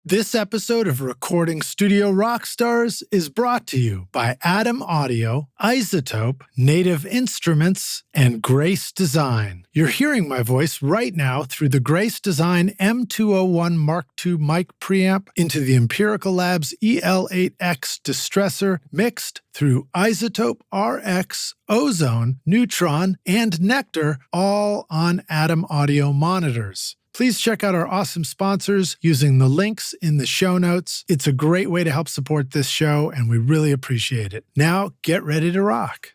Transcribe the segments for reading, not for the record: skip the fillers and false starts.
This episode of Recording Studio Rockstars is brought to you by Atom Audio, Isotope, Native Instruments, and Grace Design. You're hearing my voice right now through the Grace Design M201 Mark II mic preamp into the Empirical Labs EL8X distressor mixed through Isotope, RX, Ozone, Neutron, and Nectar, all on Atom Audio monitors. Please check out our awesome sponsors using the links in the show notes. It's a great way to help support this show, and we really appreciate it. Now, get ready to rock.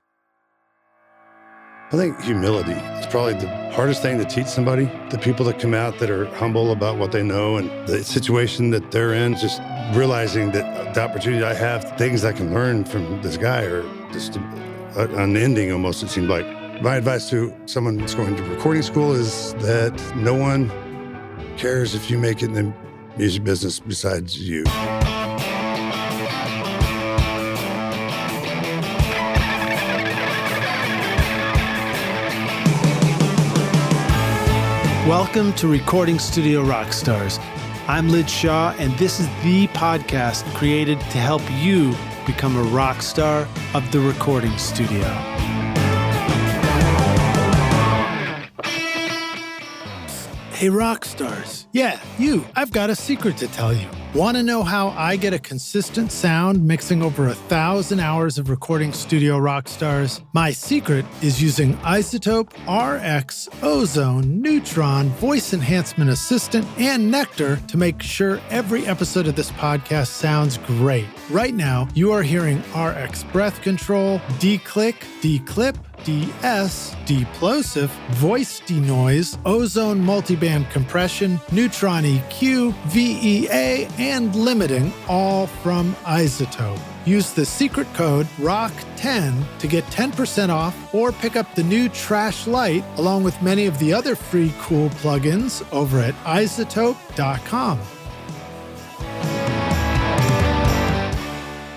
I think humility is probably the hardest thing to teach somebody. The people that come out that are humble about what they know and the situation that they're in, just realizing that the opportunity I have, things I can learn from this guy are just unending almost, it seemed like. My advice to someone that's going to recording school is that no one cares if you make it in the music business besides you. Welcome to Recording Studio Rockstars. I'm Lid Shaw, and this is the podcast created to help you become a rock star of the recording studio. Hey, rock stars. Yeah, you. I've got a secret to tell you. Want to know how I get a consistent sound mixing over 1,000 hours of recording studio rock stars? My secret is using Isotope, RX, Ozone, Neutron, Voice Enhancement Assistant, and Nectar to make sure every episode of this podcast sounds great. Right now, you are hearing RX breath control, declick, declip, DS, deplosive, voice denoise, ozone multiband compression, neutron EQ, VEA, and limiting, all from Isotope. Use the secret code ROCK10 to get 10% off or pick up the new Trash Light along with many of the other free cool plugins over at isotope.com.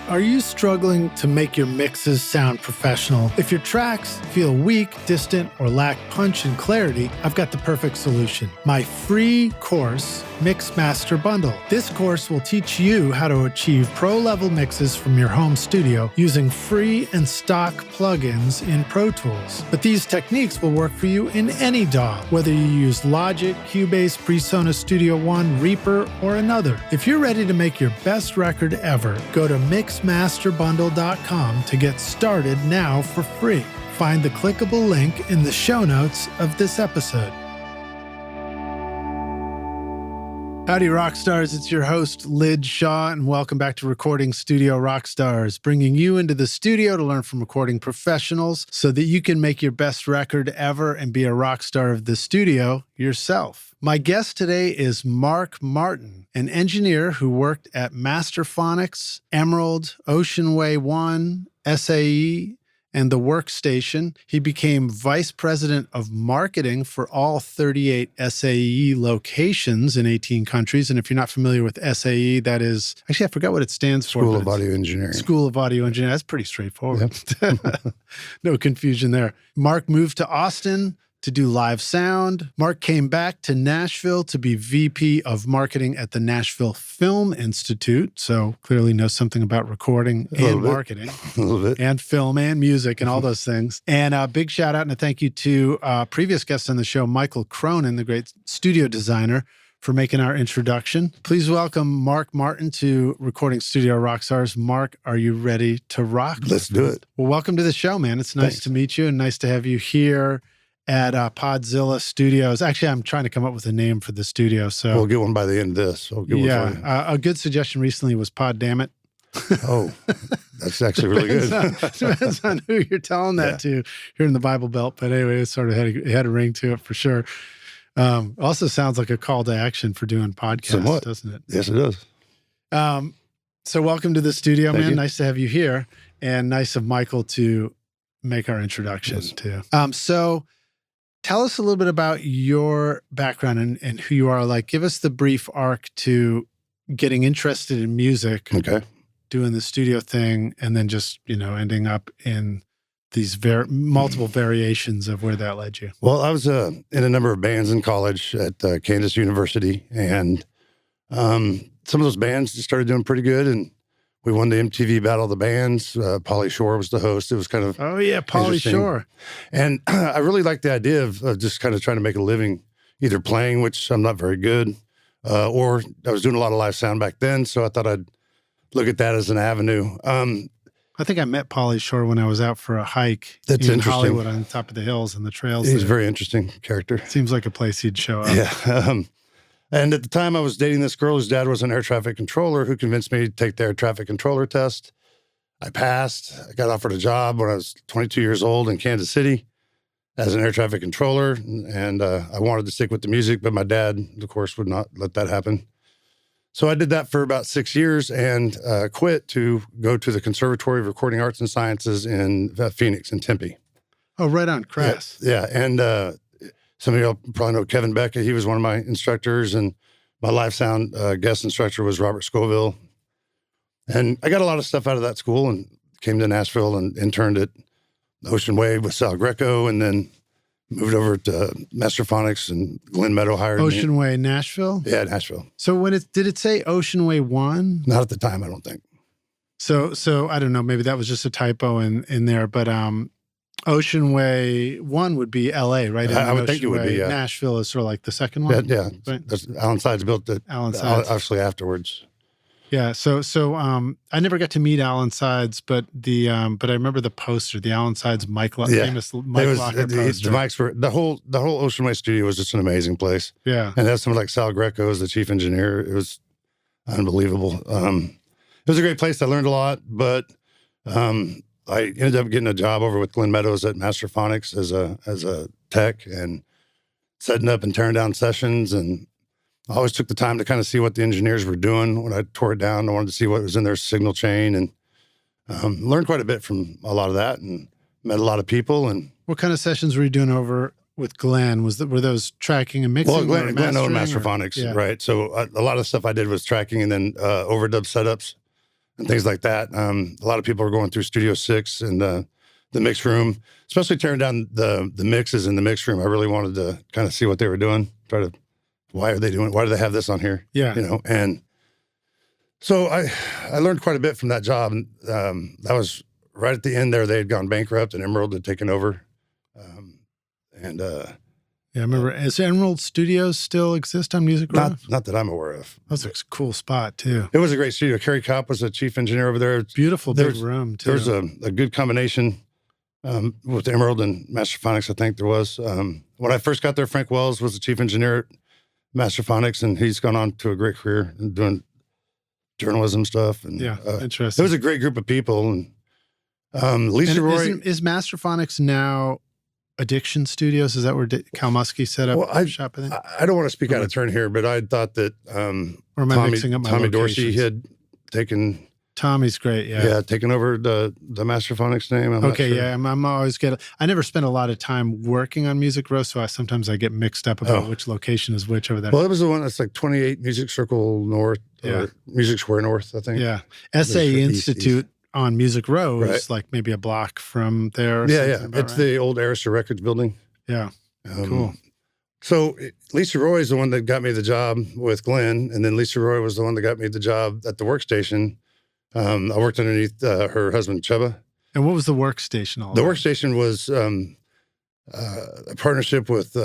Are you struggling to make your mixes sound professional? If your tracks feel weak, distant, or lack punch and clarity, I've got the perfect solution. My free course, Mix Master Bundle. This course will teach you how to achieve pro-level mixes from your home studio using free and stock plugins in Pro Tools. But these techniques will work for you in any DAW, whether you use Logic, Cubase, PreSonus Studio One, Reaper, or another. If you're ready to make your best record ever, go to mixmasterbundle.com to get started now for free. Find the clickable link in the show notes of this episode. Howdy, Rockstars. It's your host, Lid Shaw, and welcome back to Recording Studio Rockstars, bringing you into the studio to learn from recording professionals so that you can make your best record ever and be a rock star of the studio yourself. My guest today is Mark Martin, an engineer who worked at Masterfonics, Emerald, OceanWay 1, SAE, and the Workstation. He became vice president of marketing for all 38 SAE locations in 18 countries. And if you're not familiar with SAE, that is, actually, I forgot what it stands for. School of Audio Engineering. School of Audio Engineering. That's pretty straightforward. Yep. No confusion there. Mark moved to Austin to do live sound. Mark came back to Nashville to be VP of marketing at the Nashville Film Institute. So clearly knows something about recording and marketing. A little bit. And film and music and all those things. And a big shout out and a thank you to previous guest on the show, Michael Cronin, the great studio designer, for making our introduction. Please welcome Mark Martin to Recording Studio Rockstars. Mark, are you ready to rock? Let's do it. Well, welcome to the show, man. It's nice to meet you and nice to have you here at Podzilla Studios. Actually, I'm trying to come up with a name for the studio. So we'll get one by the end of this. We'll get one for you. A good suggestion recently was Pod Damn It. Oh, that's actually really good. Depends on who you're telling that to here in the Bible Belt. But anyway, it sort of had a ring to it for sure. Also sounds like a call to action for doing podcasts, Somewhat. Doesn't it? Yes, it does. So welcome to the studio, Thank man. you. Nice to have you here. And nice of Michael to make our introduction too. So tell us a little bit about your background and who you are. Like, give us the brief arc to getting interested in music, Okay. doing the studio thing, and then just, ending up in these multiple variations of where that led you. Well, I was in a number of bands in college at Kansas University, and some of those bands just started doing pretty good, and we won the MTV Battle of the Bands. Pauly Shore was the host. It was kind of Pauly Shore. And I really liked the idea of just kind of trying to make a living, either playing, which I'm not very good, or I was doing a lot of live sound back then, so I thought I'd look at that as an avenue. I think I met Pauly Shore when I was out for a hike in Hollywood on the top of the hills and the trails. He's a very interesting character. Seems like a place he'd show up. Yeah. And at the time I was dating this girl whose dad was an air traffic controller who convinced me to take the air traffic controller test. I passed. I got offered a job when I was 22 years old in Kansas City as an air traffic controller. And I wanted to stick with the music, but my dad, of course, would not let that happen. So I did that for about 6 years and quit to go to the Conservatory of Recording Arts and Sciences in Phoenix, in Tempe. Oh, right on, Crass. Yeah. And some of y'all probably know Kevin Beckett. He was one of my instructors, and my live sound guest instructor was Robert Scoville. And I got a lot of stuff out of that school and came to Nashville and interned at OceanWay with Sal Greco, and then moved over to Masterfonics, and Glenn Meadow hired me. OceanWay, Nashville? Yeah, Nashville. So did it say OceanWay 1? Not at the time, I don't think. So I don't know, maybe that was just a typo in there, but OceanWay 1 would be LA, right? I would think it would be, yeah. Nashville is sort of like the second one? Yeah. Right? Alan Sides built it, Alan Sides. obviously afterwards. Yeah, so I never got to meet Alan Sides, but I remember the poster, the Alan Sides famous Mike Locker poster. The mics were the whole OceanWay studio was just an amazing place. Yeah, and that's someone like Sal Greco as the chief engineer. It was unbelievable. It was a great place. I learned a lot, but I ended up getting a job over with Glenn Meadows at Masterfonics as a tech and setting up and tearing down sessions. And I always took the time to kind of see what the engineers were doing when I tore it down. I wanted to see what was in their signal chain, and learned quite a bit from a lot of that, and met a lot of people. And what kind of sessions were you doing over with Glenn? Were those tracking and mixing? Well, Glenn owned Masterfonics, right? So a lot of stuff I did was tracking, and then overdub setups and things like that. A lot of people were going through Studio 6 and the mix room, especially tearing down the mixes in the mix room. I really wanted to kind of see what they were doing, why do they have this on here? Yeah. And so I learned quite a bit from that job. And that was right at the end there. They had gone bankrupt and Emerald had taken over. Yeah, I remember. Does Emerald Studios still exist on Music Row? Not that I'm aware of. That was a cool spot, too. It was a great studio. Kerry Kopp was the chief engineer over there. Beautiful big room, too. There was a good combination with Emerald and Masterfonics, I think there was. When I first got there, Frank Wells was the chief engineer at Masterfonics, and he's gone on to a great career and doing journalism stuff. And interesting. It was a great group of people. And Lisa Roy is Masterfonics now Addiction Studios? Is that where Cal Muskie set up shop? I don't want to speak out of turn here, but I thought that or am I mixing up my Tommy locations? Dorsey had taken. Tommy's great, taking over the Masterfonics name. I'm always I never spent a lot of time working on Music Row, so sometimes I get mixed up about which location is which over there. Well, it was the one that's like 28 Music Circle North, or Music Square North, I think. Yeah, SAE Institute on Music Row is like maybe a block from there. It's the old Arista Records building. Yeah, cool. So Lisa Roy is the one that got me the job with Glenn, and then Lisa Roy was the one that got me the job at the Workstation. I worked underneath her husband, Chubba. And what was the Workstation? The Workstation was a partnership with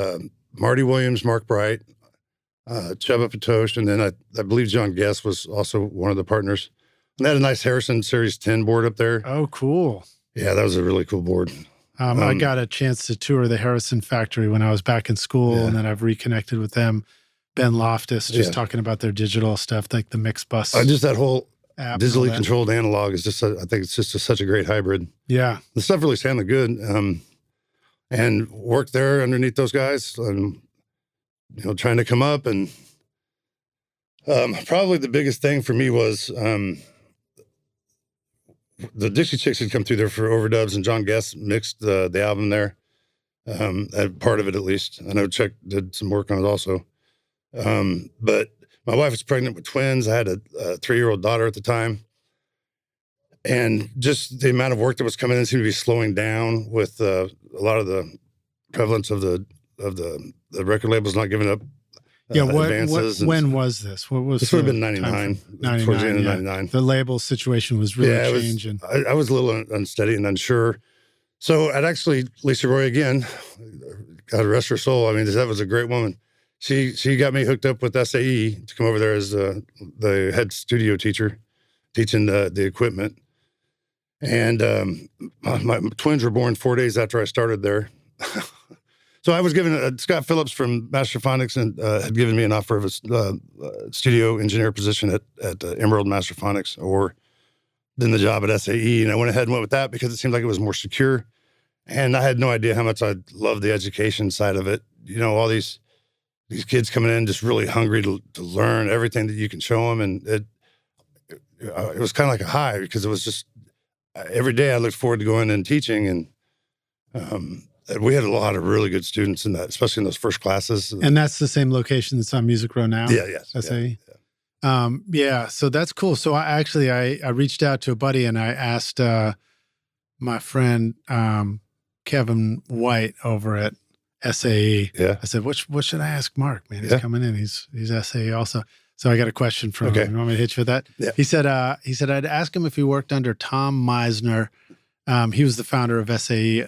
Marty Williams, Mark Bright, Chubba Patosh, and then I believe John Guest was also one of the partners. And they had a nice Harrison Series 10 board up there. Oh, cool. Yeah, that was a really cool board. I got a chance to tour the Harrison factory when I was back in school, and then I've reconnected with them. Ben Loftus, just talking about their digital stuff, like the mix bus. Just that whole digitally controlled analog is just, I think it's just such a great hybrid. Yeah. The stuff really sounded good. And worked there underneath those guys, trying to come up. And probably the biggest thing for me was the Dixie Chicks had come through there for overdubs, and John Guest mixed the album there, part of it at least. I know Chuck did some work on it also. But my wife was pregnant with twins. I had a 3-year-old daughter at the time. And just the amount of work that was coming in seemed to be slowing down with a lot of the prevalence of the record labels not giving up advances. When was this? What was this? Would have been 99, towards the end of 99. The label situation was really changing. I was a little unsteady and unsure. So I'd actually, Lisa Roy again, God rest her soul. I mean, that was a great woman. She got me hooked up with SAE to come over there as the head studio teacher, teaching the equipment. And my twins were born 4 days after I started there. So I was given Scott Phillips from Masterfonics and had given me an offer of a studio engineer position at Emerald Masterfonics, or then the job at SAE. And I went ahead and went with that because it seemed like it was more secure. And I had no idea how much I loved the education side of it. You know, all these kids coming in just really hungry to learn everything that you can show them. And it was kind of like a high, because it was just every day I looked forward to going and teaching. And we had a lot of really good students in that, especially in those first classes. And that's the same location that's on Music Row now? Yeah, yes. SAE? Yeah, so that's cool. So I reached out to a buddy and I asked my friend Kevin White over at SAE. Yeah. I said, what should I ask Mark? Man, he's coming in. He's SAE also. So I got a question from him. You want me to hit you with that? Yeah. He said I'd ask him if he worked under Tom Misner. He was the founder of SAE,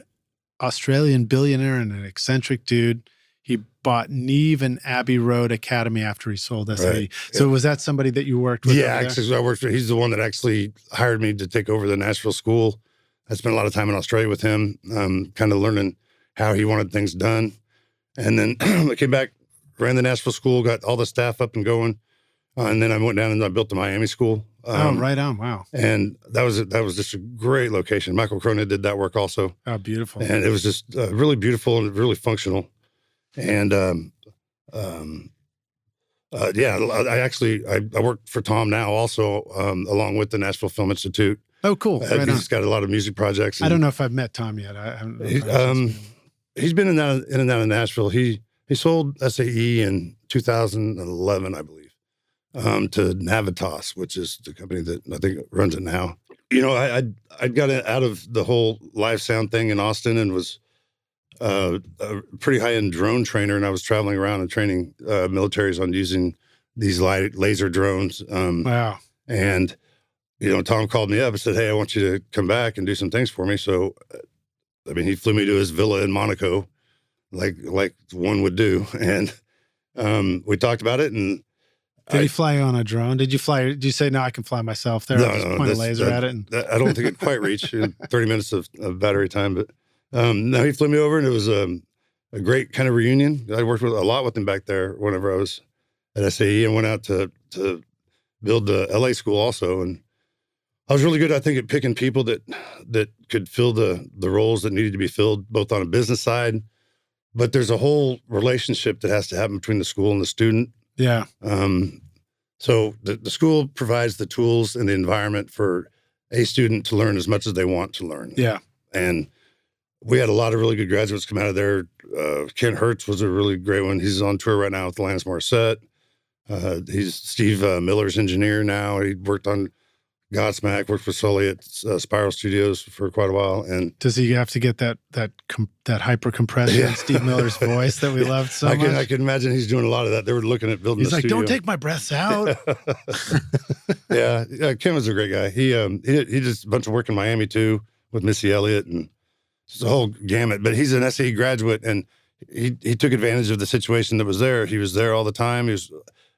Australian billionaire and an eccentric dude. He bought Neve and Abbey Road Academy after he sold SAE. Right. So was that somebody that you worked with? Yeah, actually, I worked with. He's the one that actually hired me to take over the Nashville school. I spent a lot of time in Australia with him, kind of learning how he wanted things done. And then I came back, ran the Nashville school, got all the staff up and going. And then I went down and I built the Miami school. Right on. Wow. And that was just a great location. Michael Cronin did that work also. Oh, beautiful. And it was just really beautiful and really functional. And I work for Tom now also, along with the Nashville Film Institute. Oh, cool. He's got a lot of music projects. I don't know if I've met Tom yet. He's been in and out of Nashville. He sold SAE in 2011, I believe, to Navitas, which is the company that I think runs it now. You know, I got out of the whole live sound thing in Austin and was a pretty high-end drone trainer, and I was traveling around and training militaries on using these laser drones. Wow. And, you know, Tom called me up and said, hey, I want you to come back and do some things for me. So, I mean, he flew me to his villa in Monaco, like one would do. And we talked about it. And did he fly you on a drone? Did you say, no, I can fly myself there? No, just point a laser at it? I don't think it'd quite reach 30 minutes of battery time. But no, he flew me over, and it was a great kind of reunion. I worked a lot with him back there whenever I was at SAE, and went out to build the LA school also. And I was really good, I think, at picking people that could fill the roles that needed to be filled, both on a business side, but there's a whole relationship that has to happen between the school and the student. Yeah. So the school provides the tools and the environment for a student to learn as much as they want to learn. Yeah. And we had a lot of really good graduates come out of there. Kent Hertz was a really great one. He's on tour right now with Alanis Morissette. He's Steve Miller's engineer now. He worked on Godsmack, worked for Sully at Spiral Studios for quite a while. And does he have to get that hyper compression in Steve Miller's voice that we loved so much? I can imagine he's doing a lot of that. They were looking at building. He's like, studio. don't take my breaths out. Yeah, Kim was a great guy. He did a bunch of work in Miami too with Missy Elliott and just the whole gamut. But he's an SAE graduate, and he took advantage of the situation that was there. He was there all the time. He was,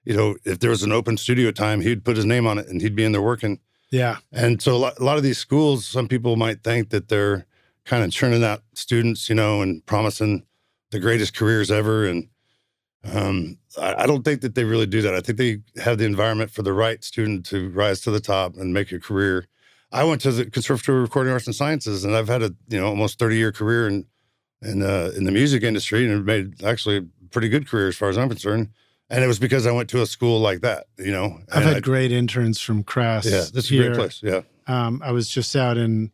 you know, if there was an open studio time, he'd put his name on it and he'd be in there working. Yeah. And so a lot of these schools, some people might think that they're kind of churning out students, you know, and promising the greatest careers ever. And I don't think that they really do that. I think they have the environment for the right student to rise to the top and make a career. I went to the Conservatory of Recording Arts and Sciences, and I've had a, you know, almost 30-year career in the music industry, and made actually a pretty good career as far as I'm concerned. And it was because I went to a school like that, you know. I've had great interns from Crass. Yeah, this is a great place, yeah. I was just out in,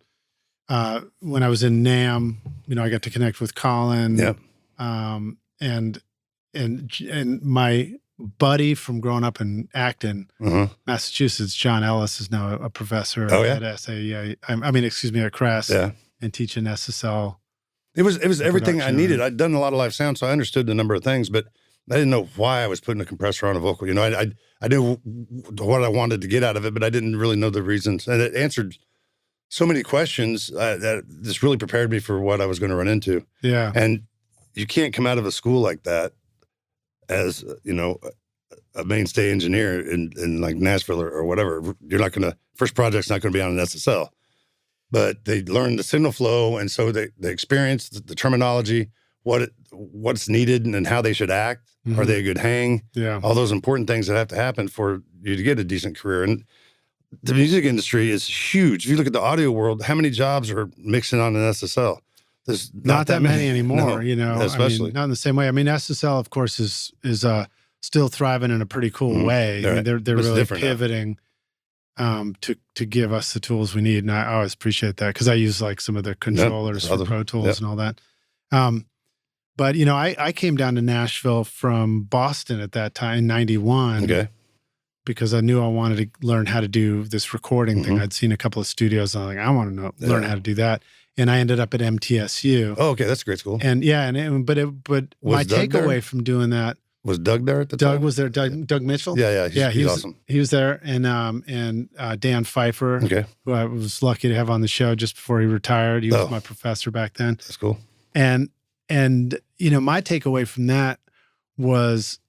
when I was in NAMM, you know, I got to connect with Colin. Yeah. And my buddy from growing up in Acton, Massachusetts, John Ellis, is now a professor at SAE. At Crass, and teaching SSL. It was everything I needed. I'd done a lot of live sound, so I understood a number of things, but I didn't know why I was putting a compressor on a vocal. You know, I knew what I wanted to get out of it, but I didn't really know the reasons. And it answered so many questions that this really prepared me for what I was going to run into. Yeah. And you can't come out of a school like that as, you know, a mainstay engineer in like Nashville or whatever. You're not going to, first project's not going to be on an SSL. But they learn the signal flow, and so they experience the terminology, what's needed and how they should act. Are they a good hang? Yeah. All those important things that have to happen for you to get a decent career. And the music industry is huge. If you look at the audio world, how many jobs are mixing on an SSL? There's not that many anymore, no, you know, especially. I mean, not in the same way. I mean, SSL, of course, is still thriving in a pretty cool way. I mean, they're really pivoting to give us the tools we need. And I always appreciate that because I use like some of the controllers for Pro Tools and all that. But, you know, I came down to Nashville from Boston at that time in 91 because I knew I wanted to learn how to do this recording thing. I'd seen a couple of studios. And I'm like, I want to learn how to do that. And I ended up at MTSU. Oh, okay. That's a great school. And yeah, but my takeaway from doing that. Was Doug there at the time? Doug was there. Doug Mitchell. Yeah. He's awesome. He was there, and Dan Pfeiffer, who I was lucky to have on the show just before he retired. He was my professor back then. That's cool. And you know, my takeaway from that was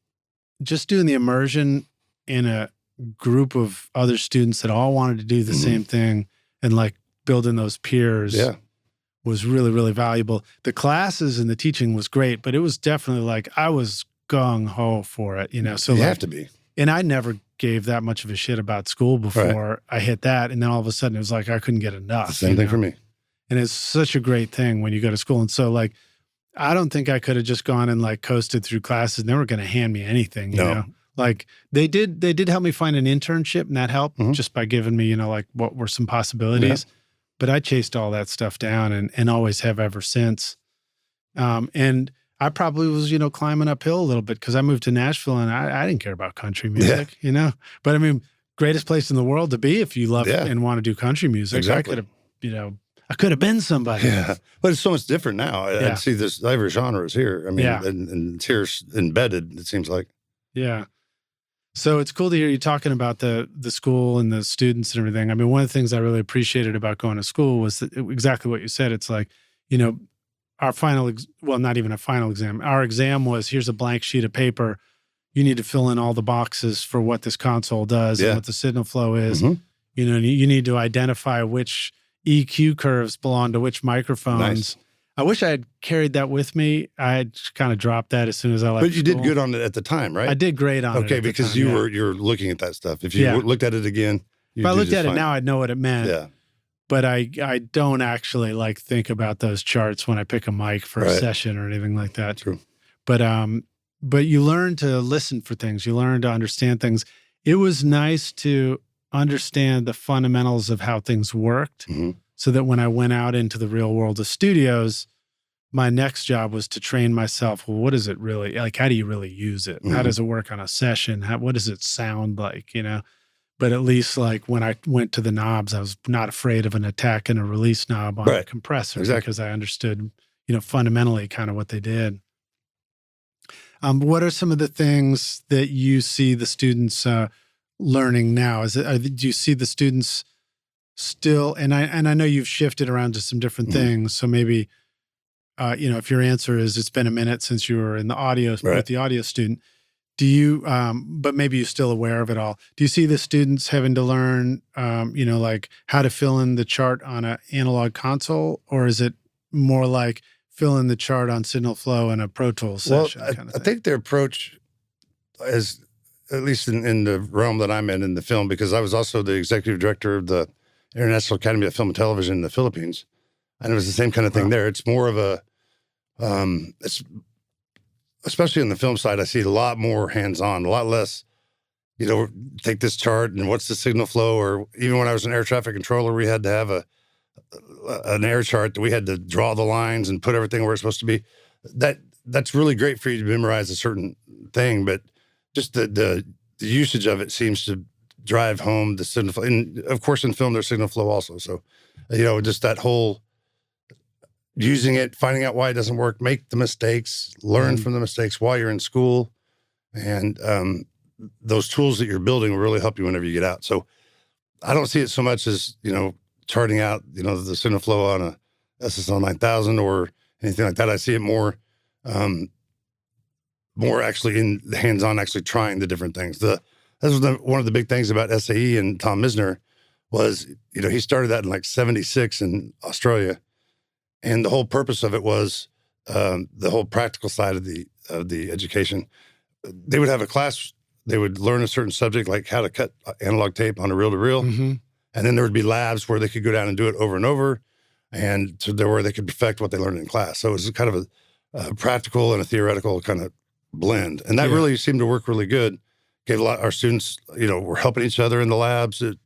just doing the immersion in a group of other students that all wanted to do the same thing, and like building those peers. Was really, really valuable. The classes and the teaching was great, but it was definitely like I was gung-ho for it, you know. So you like, have to be. And I never gave that much of a shit about school before I hit that. And then all of a sudden it was like I couldn't get enough. The same thing for me. And it's such a great thing when you go to school. And so like I don't think I could have just gone and like coasted through classes. They were going to hand me anything, you know. Like they did help me find an internship, and that helped just by giving me, you know, like what were some possibilities. But I chased all that stuff down and always have ever since. And I probably was, you know, climbing uphill a little bit because I moved to Nashville and I didn't care about country music, you know. But I mean, greatest place in the world to be if you love and want to do country music. Exactly. I could have, you know, I could have been somebody. Yeah, but it's so much different now. I see this every genre is here. I mean, and it's here embedded, it seems like. Yeah. So it's cool to hear you talking about the school and the students and everything. I mean, one of the things I really appreciated about going to school was exactly what you said. It's like, you know, our final, well, not even a final exam. Our exam was, here's a blank sheet of paper. You need to fill in all the boxes for what this console does and what the signal flow is. You know, you need to identify which EQ curves belong to which microphones. Nice. I wish I had carried that with me. I had kind of dropped that as soon as I left. But you did good on it at the time, right? I did great on it. Okay, because you're looking at that stuff. If you looked at it again, if I looked at it now, I'd know what it meant. Yeah. But I don't actually like think about those charts when I pick a mic for a session or anything like that. True. But you learn to listen for things. You learn to understand things. It was nice to understand the fundamentals of how things worked so that when I went out into the real world of studios, my next job was to train myself. Well, what is it really like? How do you really use it? How does it work on a session? What does it sound like? You know? But at least like when I went to the knobs, I was not afraid of an attack and a release knob on a compressor because I understood, you know, fundamentally kind of what they did. What are some of the things that you see the students learning now? Do you see the students still? And I know you've shifted around to some different things. So maybe, you know, if your answer is it's been a minute since you were in the audio with the audio student. Do you, but maybe you're still aware of it all. Do you see the students having to learn, you know, like how to fill in the chart on an analog console, or is it more like fill in the chart on signal flow in a Pro Tools session? Well, I think their approach is, at least in the realm that I'm in the film, because I was also the executive director of the International Academy of Film and Television in the Philippines. And it was the same kind of thing there. It's more of a, especially on the film side, I see a lot more hands-on, a lot less, you know, take this chart and what's the signal flow, or even when I was an air traffic controller, we had to have an air chart that we had to draw the lines and put everything where it's supposed to be. That's really great for you to memorize a certain thing, but just the usage of it seems to drive home the signal flow. And of course in film there's signal flow also. So, you know, just that whole using it, finding out why it doesn't work, make the mistakes, learn from the mistakes while you're in school. And those tools that you're building will really help you whenever you get out. So I don't see it so much as, charting out, the signal flow on a SSL 9000 or anything like that. I see it more actually in the hands-on, actually trying the different things. That was one of the big things about SAE and Tom Misner was, he started that in like 76 in Australia. And the whole purpose of it was the whole practical side of the education. They would have a class, they would learn a certain subject, like how to cut analog tape on a reel-to-reel. Mm-hmm. And then there would be labs where they could go down and do it over and over. And so where they could perfect what they learned in class. So it was kind of a practical and a theoretical kind of blend. And that really seemed to work really good. Gave our students, were helping each other in the labs. It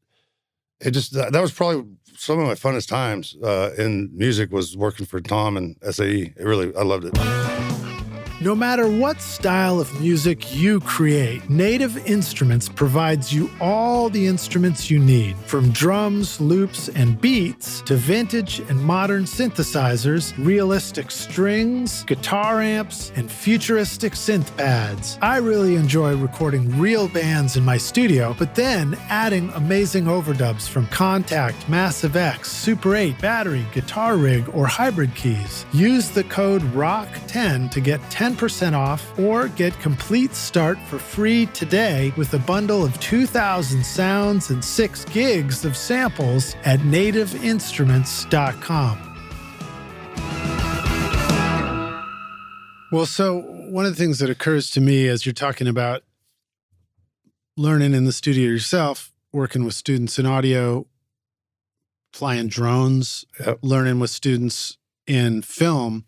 just, that was probably some of my funnest times in music was working for Tom and SAE. I loved it. No matter what style of music you create, Native Instruments provides you all the instruments you need, from drums, loops, and beats to vintage and modern synthesizers, realistic strings, guitar amps, and futuristic synth pads. I really enjoy recording real bands in my studio, but then adding amazing overdubs from Contact, Massive X, Super 8, Battery, Guitar Rig, or Hybrid keys. Use the code ROCK10 to get 10% off or get complete start for free today with a bundle of 2,000 sounds and 6 gigs of samples at nativeinstruments.com. Well, so one of the things that occurs to me as you're talking about learning in the studio yourself, working with students in audio, flying drones, learning with students in film,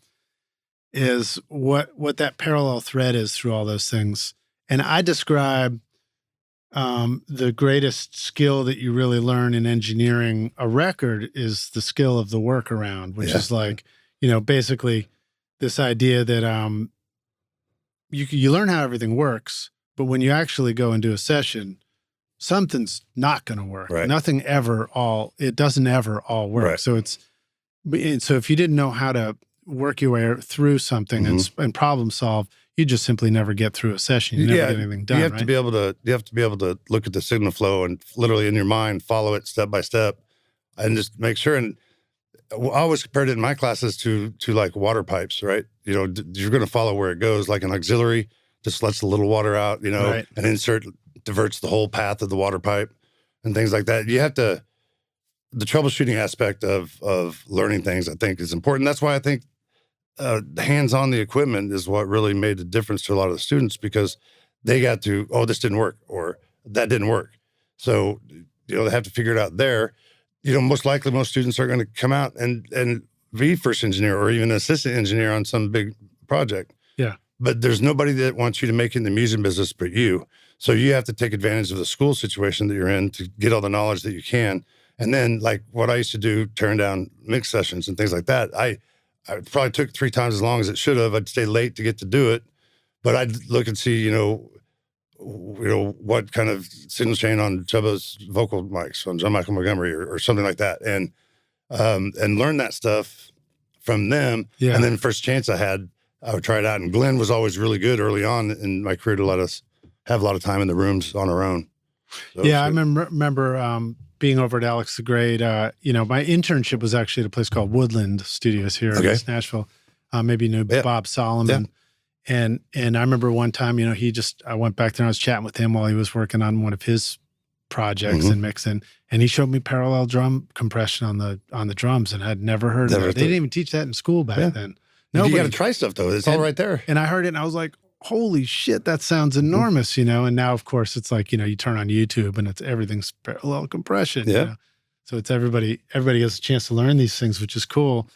is what that parallel thread is through all those things. And I describe the greatest skill that you really learn in engineering a record is the skill of the workaround, which is like, basically this idea that you learn how everything works, but when you actually go and do a session, something's not going to work. Right. It doesn't ever all work. Right. So if you didn't know how to work your way through something and problem solve, you just simply never get through a session. You never get anything done. You have to be able to look at the signal flow and literally in your mind follow it step by step, and just make sure. And I always compared it in my classes to like water pipes, right? You're going to follow where it goes. Like an auxiliary just lets the little water out. An insert diverts the whole path of the water pipe, and things like that. You have to. The troubleshooting aspect of learning things, I think, is important. That's why I think hands-on the equipment is what really made the difference to a lot of the students, because they got to, this didn't work, or that didn't work. So, they have to figure it out there. Most likely most students are going to come out and be first engineer or even assistant engineer on some big project. Yeah. But there's nobody that wants you to make it in the music business but you. So you have to take advantage of the school situation that you're in to get all the knowledge that you can. And then, like what I used to do, turn down mix sessions and things like that, I probably took 3 times as long as it should have. I'd stay late to get to do it, but I'd look and see, what kind of signal chain on Chubba's vocal mics on John Michael Montgomery or something like that, and learn that stuff from them. Yeah. And then first chance I had, I would try it out. And Glenn was always really good early on in my career to let us have a lot of time in the rooms on our own. So I remember being over at Alex the Great. My internship was actually at a place called Woodland Studios here in East Nashville. Maybe you knew Bob Solomon. Yeah. And I remember one time, I went back there and I was chatting with him while he was working on one of his projects and mixing, and he showed me parallel drum compression on the drums, and I'd never heard of it. They didn't even teach that in school back then. No, you got to try stuff though. It's all right there. And I heard it and I was like, holy shit, that sounds enormous, and now of course it's like, you turn on YouTube and everything's parallel compression. Yeah. So it's everybody gets a chance to learn these things, which is cool.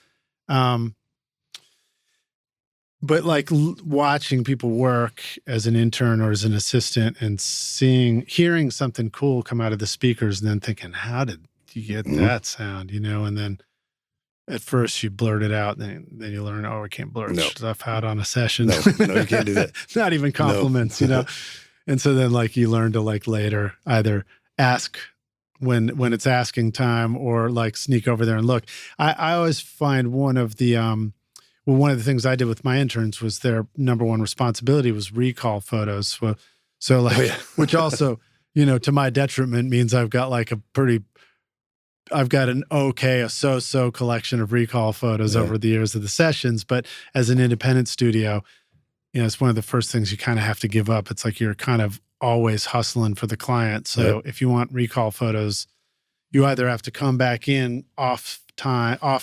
But like watching people work as an intern or as an assistant and hearing something cool come out of the speakers and then thinking, how did you get that sound, and then at first you blurt it out, then you learn, I can't blurt stuff out on a session. No, you can't do that. Not even compliments, And so then like you learn to like later either ask when it's asking time or like sneak over there and look. I always find one of the well, one of the things I did with my interns was their number one responsibility was recall photos. So like, which also, to my detriment means I've got a so-so collection of recall photos over the years of the sessions. But as an independent studio, it's one of the first things you kind of have to give up. It's like you're kind of always hustling for the client. So if you want recall photos, you either have to come back in off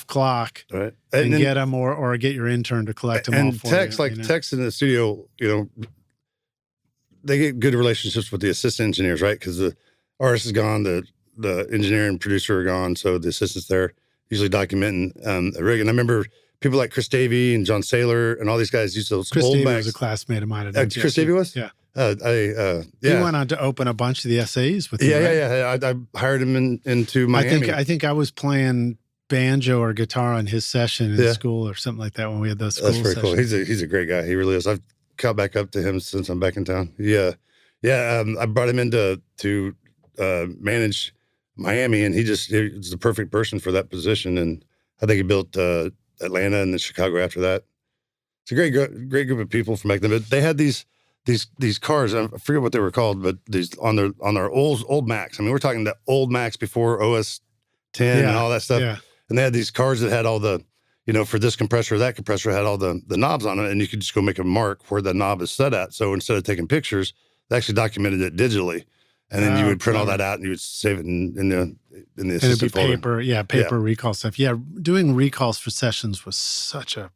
clock, right, and get them, or get your intern to collect them all for you. Techs in the studio, they get good relationships with the assistant engineers, right? Because the artist is gone, the engineer and producer are gone, so the assistant's there, usually documenting a rig. And I remember people like Chris Davey and John Saylor and all these guys used those Chris old Davey Macs. was a classmate of mine. At Chris Davey was? Yeah. He went on to open a bunch of the SAEs with you, right? Yeah. I hired him into Miami. I think I was playing banjo or guitar on his session in school or something like that when we had those school sessions. That's very sessions. Cool. He's a great guy. He really is. I've caught back up to him since I'm back in town. I brought him in to manage Miami, and he was the perfect person for that position. And I think he built Atlanta and then Chicago after that. It's a great group of people from back then. But they had these cars. I forget what they were called, but these on their old Macs. I mean, we're talking the old Macs before OS 10 and all that stuff. Yeah. And they had these cars that had all the, for this compressor, that compressor had all the knobs on it, and you could just go make a mark where the knob is set at. So instead of taking pictures, they actually documented it digitally, and then you would print all that out and you would save it in the assistant folder. Paper recall stuff. Yeah, doing recalls for sessions was such a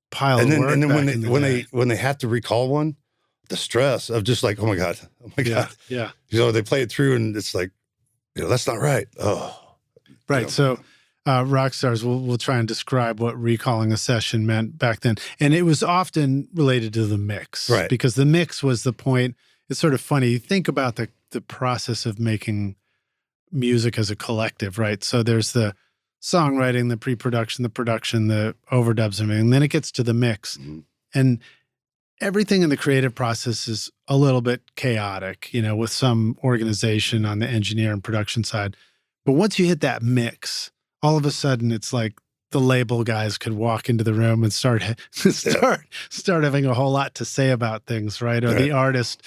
pile of work. And then when they have to recall one, the stress of just like, oh my god, yeah. They play it through and it's like, that's not right. Oh, right. So. Rock stars, we'll try and describe what recalling a session meant back then. And it was often related to the mix. Right. Because the mix was the point. It's sort of funny. You think about the process of making music as a collective, right? So there's the songwriting, the pre-production, the production, the overdubs and everything. And then it gets to the mix. Mm-hmm. And everything in the creative process is a little bit chaotic, with some organization on the engineer and production side. But once you hit that mix, all of a sudden, it's like the label guys could walk into the room and start having a whole lot to say about things, right? Or the artist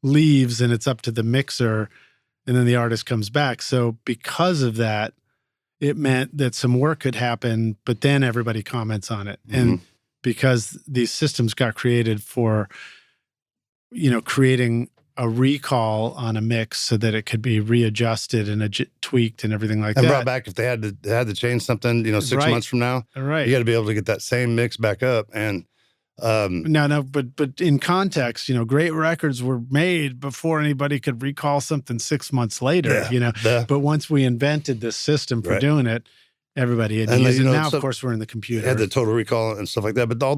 leaves and it's up to the mixer, and then the artist comes back. So because of that, it meant that some work could happen, but then everybody comments on it. Mm-hmm. And because these systems got created for, creating a recall on a mix so that it could be readjusted and tweaked and everything like that. And brought back if they had to change something, 6 months from now. Right. You got to be able to get that same mix back up. And but in context, great records were made before anybody could recall something 6 months later. But once we invented this system for doing it, everybody had used it. Now, of course, we're in the computer. Had the total recall and stuff like that. But all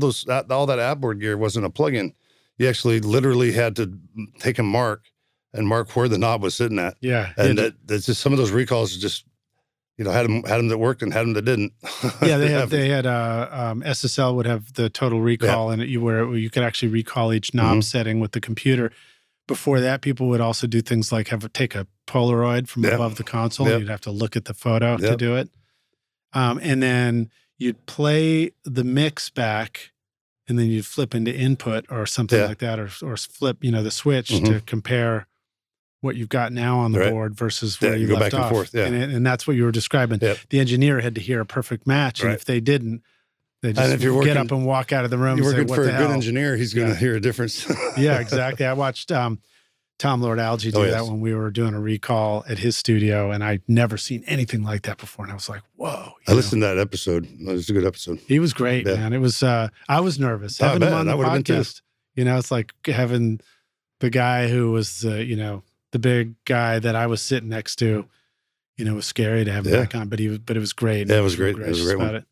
that outboard gear wasn't a plug-in. You actually literally had to take a mark where the knob was sitting at. Yeah. And that's just some of those recalls just, had them that worked and had them that didn't. Yeah, they had SSL would have the total recall and where you could actually recall each knob setting with the computer. Before that, people would also do things like take a Polaroid from above the console. Yep. You'd have to look at the photo to do it. And then you'd play the mix back, and then you'd flip into input or something like that, or flip, the switch to compare what you've got now on the board versus where you go left back off. And forth, and that's what you were describing. Yep. The engineer had to hear a perfect match, and if they didn't, they just get up and walk out of the room. You're working and say, for what a the good hell? engineer, he's going to hear a difference. Yeah, exactly. I watched Tom Lord Alge do that when we were doing a recall at his studio, and I'd never seen anything like that before. And I was like, whoa. I listened to that episode. It was a good episode. He was great, man. It was, I was nervous. Having him on the podcast, it's like having the guy who was, the big guy that I was sitting next to, it was scary to have him back on, but it was great. Yeah, it was great. It was a great one.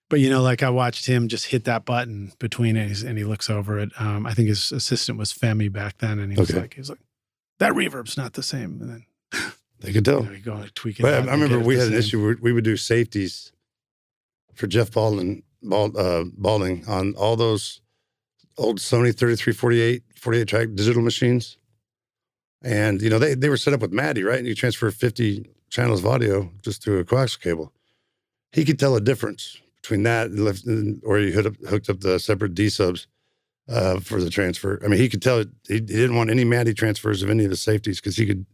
But, I watched him just hit that button between it, and he looks over it. I think his assistant was Femi back then, and he was like, that reverb's not the same. And then they could tell. You go and tweak it. I remember we had an issue where we would do safeties for Jeff Balding on all those old Sony 3348 track digital machines. And, they were set up with MADI, right? And you transfer 50 channels of audio just through a coaxial cable. He could tell a difference between that and or he hooked up the separate D subs for the transfer. I mean, he could tell he didn't want any MADI transfers of any of the safeties because he could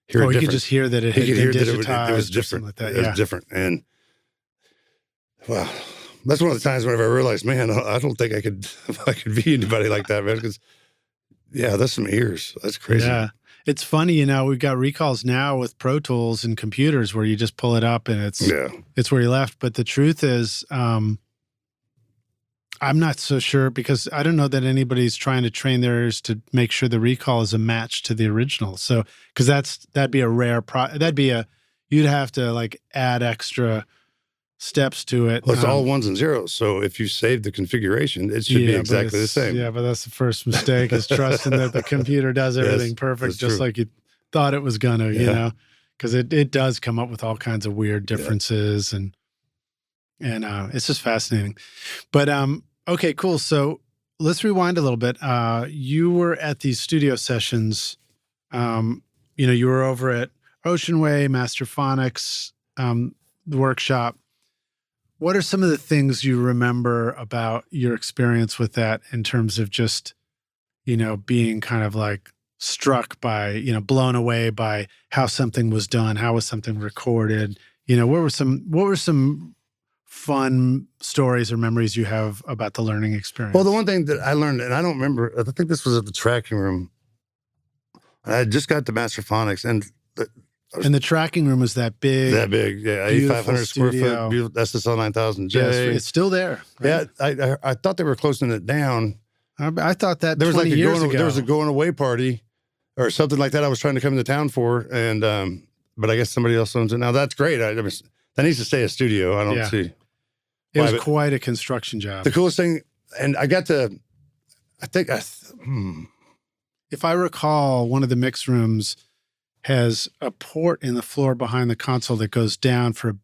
hear it different. You could just hear that it had been digitized. It was different. Like that. It was different. And wow, that's one of the times whenever I realized, man, I don't think I could be anybody like that, man. Because that's some ears. That's crazy. Yeah. It's funny, we've got recalls now with Pro Tools and computers where you just pull it up and it's where you left. But the truth is, I'm not so sure because I don't know that anybody's trying to train their ears to make sure the recall is a match to the original. So, because that'd be a rare you'd have to like add extra steps to it. Well, it's all ones and zeros. So if you save the configuration, it should be exactly the same. Yeah, but that's the first mistake is trusting that the computer does everything perfect, just like you thought it was gonna, because it does come up with all kinds of weird differences and it's just fascinating. But okay, cool. So let's rewind a little bit. You were at these studio sessions. You were over at OceanWay, Masterfonics, the workshop. What are some of the things you remember about your experience with that in terms of just, being kind of like struck by, blown away by how something was done, how was something recorded? What were some fun stories or memories you have about the learning experience? Well, the one thing that I learned, and I don't remember, I think this was at the tracking room. I just got to Masterfonics, and the tracking room was that big. That big, yeah. 8,500 square foot, beautiful SSL 9000J. Yes, it's still there. Right? Yeah, I thought they were closing it down. I thought that there was 20 years ago. There was a going away party or something like that I was trying to come into town for, and but I guess somebody else owns it now. That's great. That needs to stay a studio. I don't see. It was quite a construction job. The coolest thing, and I got to, if I recall, one of the mix rooms has a port in the floor behind the console that goes down for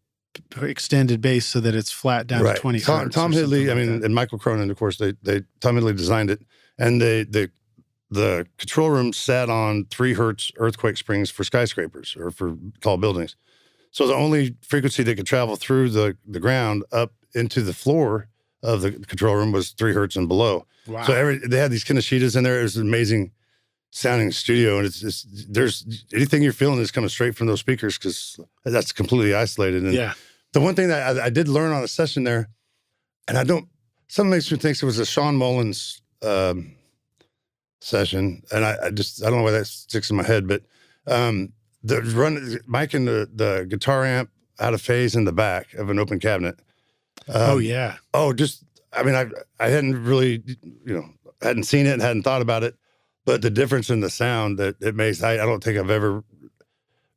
extended bass so that it's flat down to 20 hertz. Tom Hidley, and Michael Cronin, of course, Tom Hidley designed it, and the control room sat on 3 hertz earthquake springs for skyscrapers or for tall buildings. So the only frequency that could travel through the ground up into the floor of the control room was 3 hertz and below. Wow. So they had these Kineshittas in there. It was an amazing sounding studio, and there's anything you're feeling is coming straight from those speakers because that's completely isolated. And the one thing that I did learn on a session there, and something makes me think it was a Sean Mullins session, and I don't know why that sticks in my head, but the mic and the guitar amp out of phase in the back of an open cabinet. I hadn't really, hadn't seen it and hadn't thought about it. But the difference in the sound that it makes, I don't think I've ever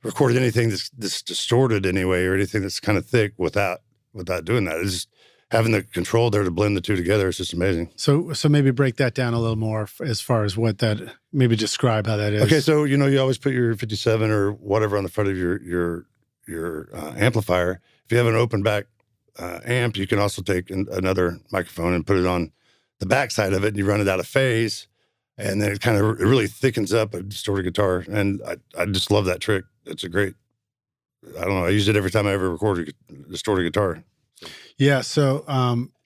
recorded anything that's distorted anyway or anything that's kind of thick without doing that. It's just having the control there to blend the two together. It's just amazing. So maybe break that down a little more as far as what that, maybe describe how that is. Okay, so you always put your 57 or whatever on the front of your amplifier. If you have an open back amp, you can also take another microphone and put it on the back side of it, and you run it out of phase. And then it really thickens up a distorted guitar. And I just love that trick. It's a great, I don't know, I use it every time I ever record a distorted guitar. Yeah, so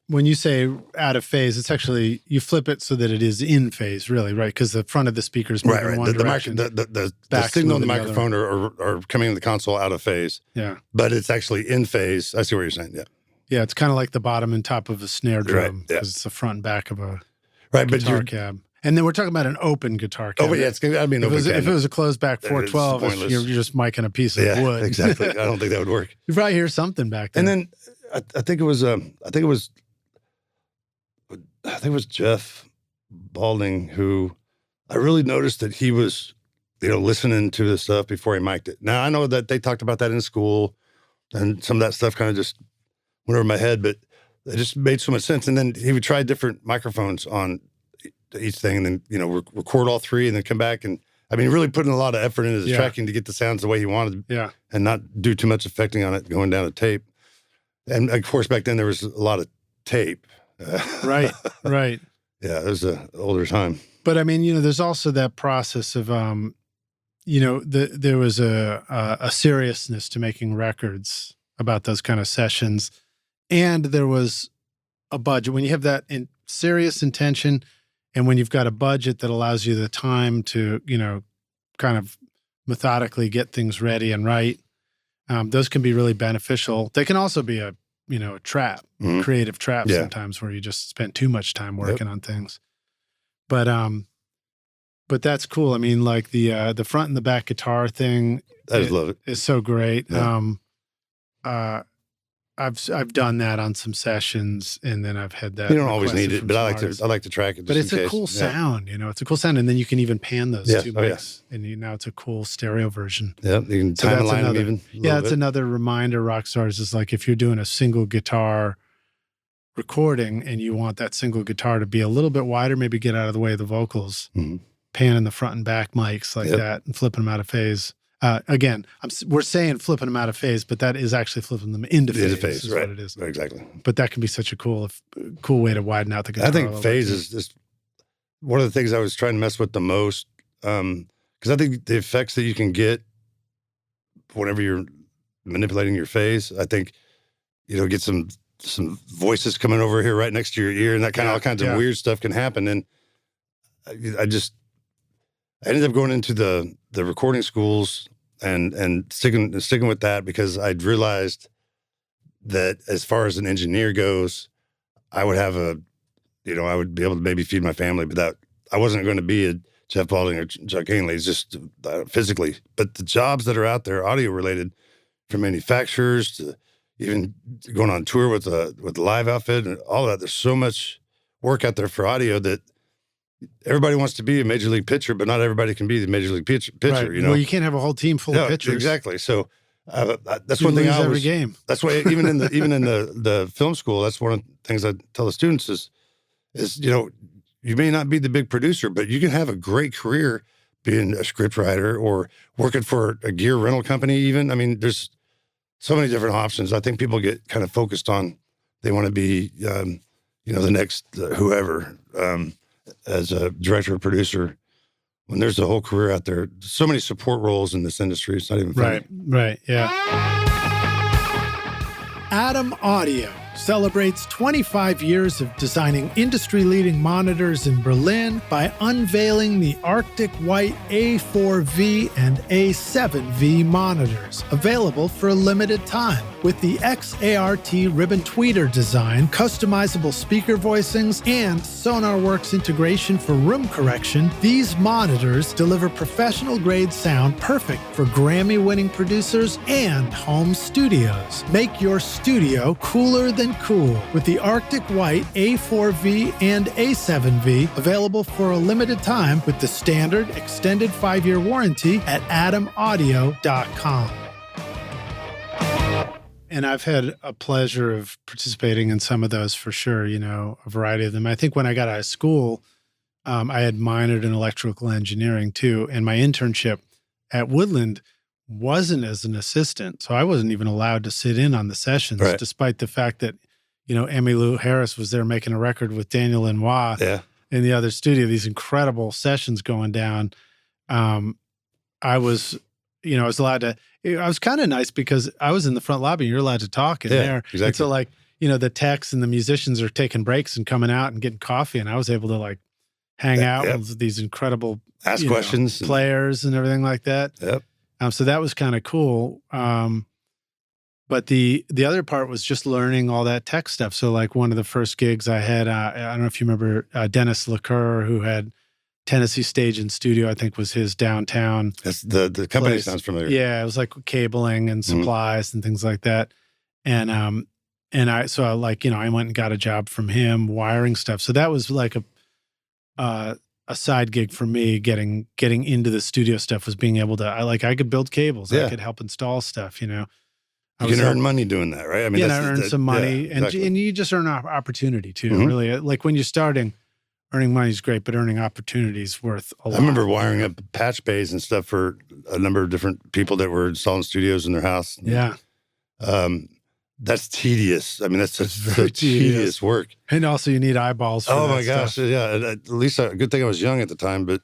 when you say out of phase, it's actually, you flip it so that it is in phase, really, right? Because the front of the speaker is moving in one direction. The signal and the microphone are coming in the console out of phase. Yeah. But it's actually in phase. I see what you're saying, yeah. Yeah, it's kind of like the bottom and top of a snare drum because it's the front and back of a guitar cab. And then we're talking about an open guitar cabinet. Oh, yeah, it's going to be an open cabinet. If it was a closed back 412, you're just micing a piece of wood. Exactly. I don't think that would work. You probably hear something back there. And then I think it was Jeff Balding who I really noticed that he was, listening to the stuff before he mic'd it. Now I know that they talked about that in school, and some of that stuff kind of just went over my head, but it just made so much sense. And then he would try different microphones on each thing, and then record all 3 and then come back, and really putting a lot of effort into his tracking to get the sounds the way he wanted, and not do too much affecting on it going down a tape. And of course back then there was a lot of tape. Right. Yeah, it was an older time. But there's also that process of there was a seriousness to making records about those kind of sessions, and there was a budget. When you have that serious intention, and when you've got a budget that allows you the time to, kind of methodically get things ready and right, those can be really beneficial. They can also be a trap, creative trap sometimes, where you just spend too much time working on things. But that's cool. I mean, like the front and the back guitar thing, I just love it. It's so great. Yeah. I've done that on some sessions, and then I've had that. You don't always need it, but I like to track it. But it's a cool sound, it's a cool sound, and then you can even pan those two mics, and now it's a cool stereo version. Yeah, you can time align them even. It's another reminder, rock stars, is like if you're doing a single guitar recording and you want that single guitar to be a little bit wider, maybe get out of the way of the vocals, panning the front and back mics like that, and flipping them out of phase. Again, we're saying flipping them out of phase, but that is actually flipping them into phase. Is right. What it is. Right, exactly. But that can be such a cool way to widen out the guitar. I think phase is just one of the things I was trying to mess with the most, because I think the effects that you can get whenever you're manipulating your phase, I think, get some voices coming over here right next to your ear, and that kind of all kinds of weird stuff can happen. And I ended up going into the recording schools and sticking with that, because I'd realized that as far as an engineer goes, I would have I would be able to maybe feed my family, but that I wasn't going to be a Jeff Balding or Chuck Ainley, just physically. But the jobs that are out there, audio related, from manufacturers to even going on tour with the live outfit and all that, there's so much work out there for audio that everybody wants to be a major league pitcher, but not everybody can be the major league pitcher. Right. Well, you can't have a whole team full of pitchers. Exactly. So that's one thing I always, every game. That's why even in the film school, that's one of the things I tell the students is you may not be the big producer, but you can have a great career being a script writer or working for a gear rental company. Even, I mean, there's so many different options. I think people get kind of focused on, they want to be the next whoever. As a director or producer, when there's a whole career out there, so many support roles in this industry, it's not even funny. Right, yeah. Adam Audio celebrates 25 years of designing industry-leading monitors in Berlin by unveiling the Arctic White A4V and A7V monitors, available for a limited time. With the XART ribbon tweeter design, customizable speaker voicings, and SonarWorks integration for room correction, these monitors deliver professional-grade sound perfect for Grammy-winning producers and home studios. Make your studio cooler than cool with the Arctic White A4V and A7V, available for a limited time with the standard extended 5-year warranty at adamaudio.com. And I've had a pleasure of participating in some of those for sure, a variety of them. I think when I got out of school, I had minored in electrical engineering too. And my internship at Woodland wasn't as an assistant. So I wasn't even allowed to sit in on the sessions, despite the fact that, Emmylou Harris was there making a record with Daniel Lanois in the other studio, these incredible sessions going down. I was allowed to, I was kind of nice because I was in the front lobby and you're allowed to talk in there. Exactly. And so the techs and the musicians are taking breaks and coming out and getting coffee. And I was able to hang out with these incredible ask questions, players and everything like that. Yep. So that was kind of cool. But the other part was just learning all that tech stuff. So one of the first gigs I had, I don't know if you remember Dennis LeCoeur, who had Tennessee Stage and Studio, I think was his downtown. That's the company place. Sounds familiar. Yeah, it was like cabling and supplies and things like that. And I went and got a job from him wiring stuff. So that was like a side gig for me. Getting into the studio stuff was being able to. I could build cables. I could help install stuff. You can earn money doing that, right? I mean, I earned some money, and you just earn opportunity too. Really, like when you're starting. Earning money is great, but earning opportunity is worth a lot. I remember wiring up patch bays and stuff for a number of different people that were installing studios in their house. Yeah. That's tedious. I mean, that's such tedious work. And also you need eyeballs for my gosh. Stuff. Yeah. At least a good thing I was young at the time, but,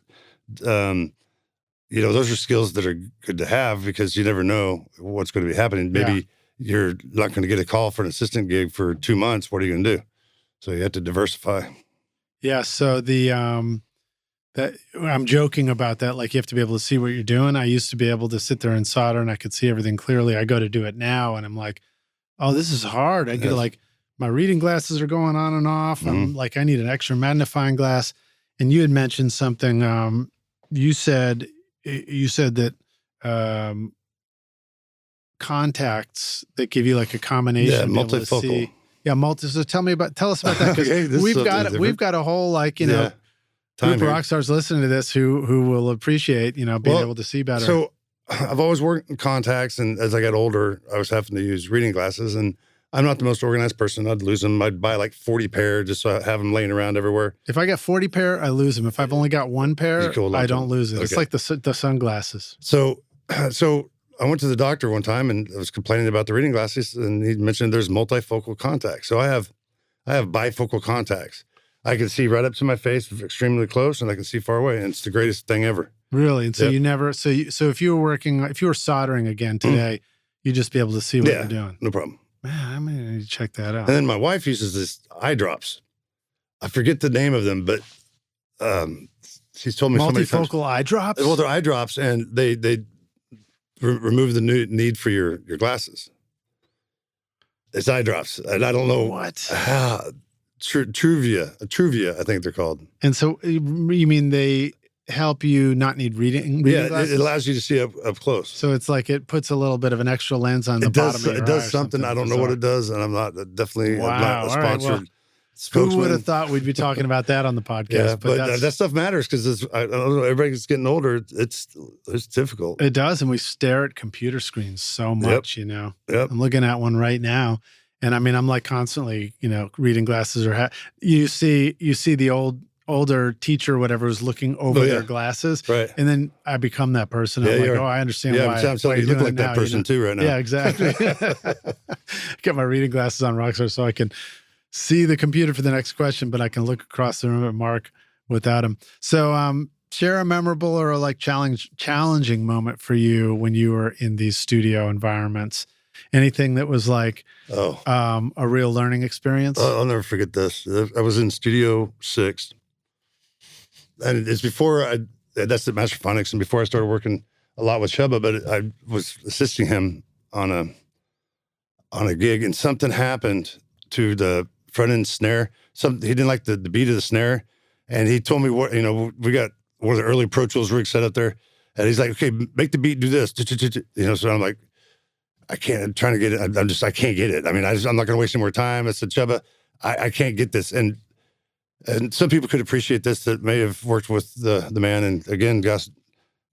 those are skills that are good to have because you never know what's going to be happening. Maybe you're not going to get a call for an assistant gig for 2 months. What are you going to do? So you have to diversify. Yeah. So that I'm joking about that. Like you have to be able to see what you're doing. I used to be able to sit there and solder and I could see everything clearly. I go to do it now and I'm like, oh, this is hard. I get like my reading glasses are going on and off. I'm like, I need an extra magnifying glass. And you had mentioned something. You said that contacts that give you like a combination. Yeah, multifocal. So tell us about that. Because we've got a whole like, you know, group of rock stars listening to this who will appreciate, being able to see better. So I've always worked in contacts, and as I got older, I was having to use reading glasses, and I'm not the most organized person. I'd lose them. I'd buy like 40 pair just so I have them laying around everywhere. If I got 40 pair, I lose them. If I've only got one pair, I don't lose it. Okay. It's like the sunglasses. So I went to the doctor one time and I was complaining about the reading glasses, and he mentioned there's multifocal contacts. So I have bifocal contacts. I can see right up to my face extremely close, and I can see far away, and it's the greatest thing ever. Really? And so you never, so if you were soldering again today, you'd just be able to see what you're doing. No problem. Man, I'm going to need to check that out. And then my wife uses this eye drops. I forget the name of them, but she's told me so many times. Multifocal eye drops? Well, they're eye drops, and they remove the need for your glasses. It's eye drops, and I don't know what. Truvia, I think they're called. And so you mean they help you not need reading glasses? It allows you to see up close. So it's like it puts a little bit of an extra lens on the bottom of your eye. It does something. I don't know what it does, and I'm not definitely not a sponsored spokesman. Who would have thought we'd be talking about that on the podcast? Yeah, but that stuff matters because I don't know, everybody's getting older. It's difficult. It does, and we stare at computer screens so much, Yep. I'm looking at one right now. And I mean, I'm like constantly, reading glasses or you see the older teacher or whatever who's looking over their glasses. Right. And then I become that person. I'm like, I understand why. Yeah, so you look like that person too right now. Yeah, exactly. Got my reading glasses on, Rockstar, so I can see the computer for the next question, but I can look across the room at Mark without him. So share a memorable or like challenging moment for you when you were in these studio environments. Anything that was like a real learning experience? I'll never forget this. I was in Studio 6, and it's before that's at Masterfonics, and before I started working a lot with Chubba, but I was assisting him on a gig, and something happened to the front end snare. He didn't like the beat of the snare, and he told me we got one of the early Pro Tools rigs set up there, and he's like, okay, make the beat do this, so I'm like, I'm trying to get it. I can't get it. I mean, I'm not going to waste any more time. I said, Chubba, I can't get this. And some people could appreciate this that may have worked with the man. And again, God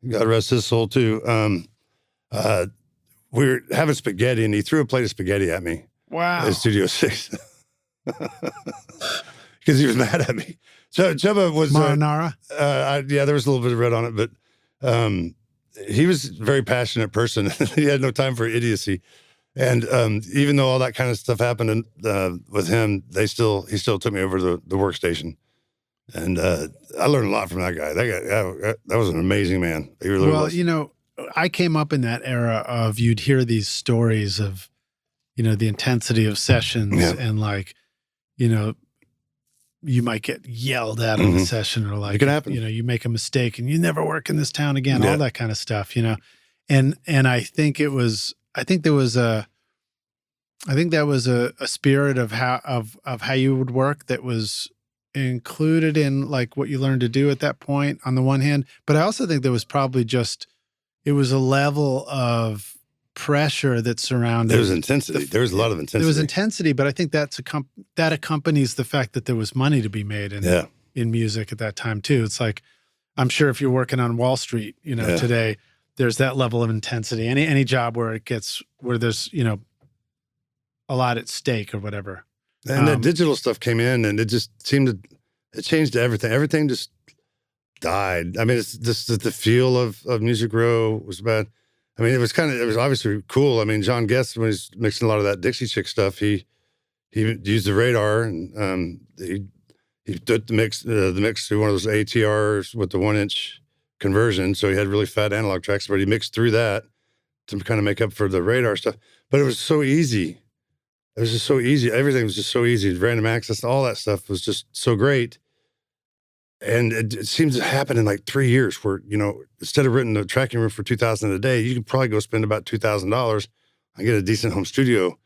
rest his soul too. We were having spaghetti, and he threw a plate of spaghetti at me. Wow. In Studio 6. Because he was mad at me. So Chubba was... Marinara? There was a little bit of red on it, but... he was a very passionate person. He had no time for idiocy. And even though all that kind of stuff happened with him, he still took me over to the workstation. And I learned a lot from that guy. That was an amazing man. He really was. I came up in that era of you'd hear these stories of, the intensity of sessions and like, you might get yelled at in a session, or like, it can happen. You make a mistake and you never work in this town again, all that kind of stuff, And I think that was a spirit of how you would work that was included in like what you learned to do at that point on the one hand. But I also think there was probably it was a level of pressure that surrounded. There was intensity. There was a lot of intensity. There was intensity, but I think that accompanies the fact that there was money to be made in music at that time too. It's like, I'm sure if you're working on Wall Street, today, there's that level of intensity. Any job where there's, a lot at stake or whatever. And the digital stuff came in, and it just it changed everything. Everything just died. I mean, it's just the feel of Music Row was bad. I mean, it was obviously cool. I mean, John Guest, when he's mixing a lot of that Dixie Chick stuff, he used the radar, and he did the mix through one of those ATRs with the 1-inch conversion. So he had really fat analog tracks, but he mixed through that to kind of make up for the radar stuff. But it was so easy. It was just so easy. Everything was just so easy. Random access, all that stuff was just so great. And it seems to happen in like 3 years where, instead of renting a tracking room for $2,000 a day, you could probably go spend about $2,000 and get a decent home studio,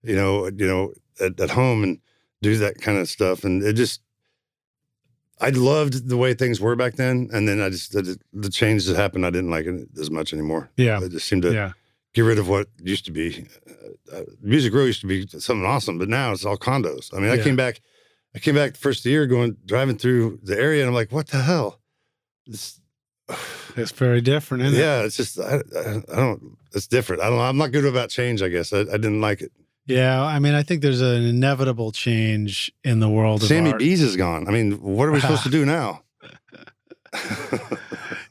at home and do that kind of stuff. And I loved the way things were back then. And then the change that happened, I didn't like it as much anymore. Yeah. I just seemed to get rid of what used to be. Music Row used to be something awesome, but now it's all condos. I mean, I came back the first year driving through the area, and I'm like, what the hell? It's very different, isn't it? Yeah, it's just, I don't, it's different. I don't know. I'm not good about change, I guess. I didn't like it. Yeah, I mean, I think there's an inevitable change in the world of Sammy art. B's is gone. I mean, what are we supposed to do now?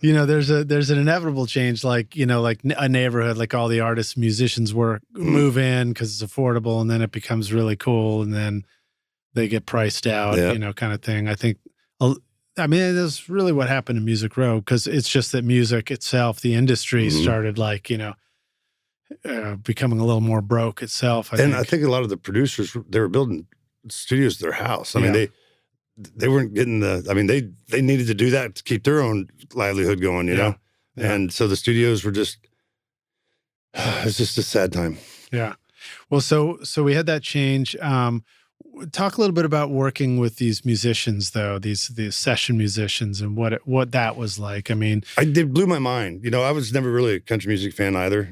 There's an inevitable change, like a neighborhood, like all the artists, musicians move in because it's affordable, and then it becomes really cool, and then they get priced out, kind of thing. I think, that's really what happened in Music Row, because it's just that music itself, the industry started becoming a little more broke itself. I think a lot of the producers, they were building studios at their house. I mean, they weren't getting they needed to do that to keep their own livelihood going, you know? Yeah. And so the studios were just, it's just a sad time. Yeah. Well, so we had that change. Talk a little bit about working with these musicians, though, these session musicians, and what that was like. I mean, it blew my mind. I was never really a country music fan either.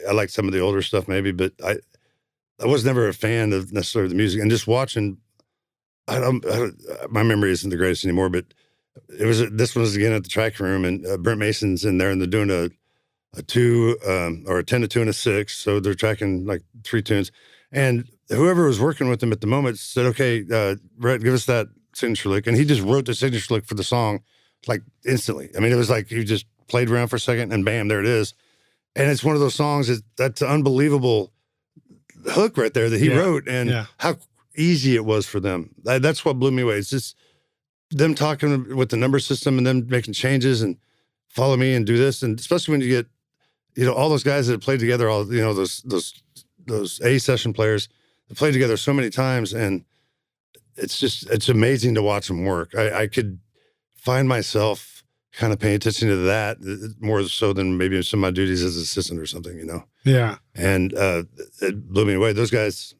I liked some of the older stuff maybe, but I was never a fan of necessarily the music. And just watching, my memory isn't the greatest anymore, but this one was again at the track room, and Brent Mason's in there, and they're doing a 2 or a 10 to 2 and a 6. So they're tracking like 3 tunes. And whoever was working with him at the moment said, okay, Brett, give us that signature lick. And he just wrote the signature lick for the song like instantly. I mean, it was like he just played around for a second and bam, there it is. And it's one of those songs that's an unbelievable hook right there that he wrote, and how easy it was for them. That's what blew me away. It's just them talking with the number system and them making changes and follow me and do this. And especially when you get, all those guys that have played together, all, those A session players that played together so many times. And it's amazing to watch them work. I could find myself kind of paying attention to that more so than maybe some of my duties as an assistant or something, Yeah. And it blew me away. Those guys,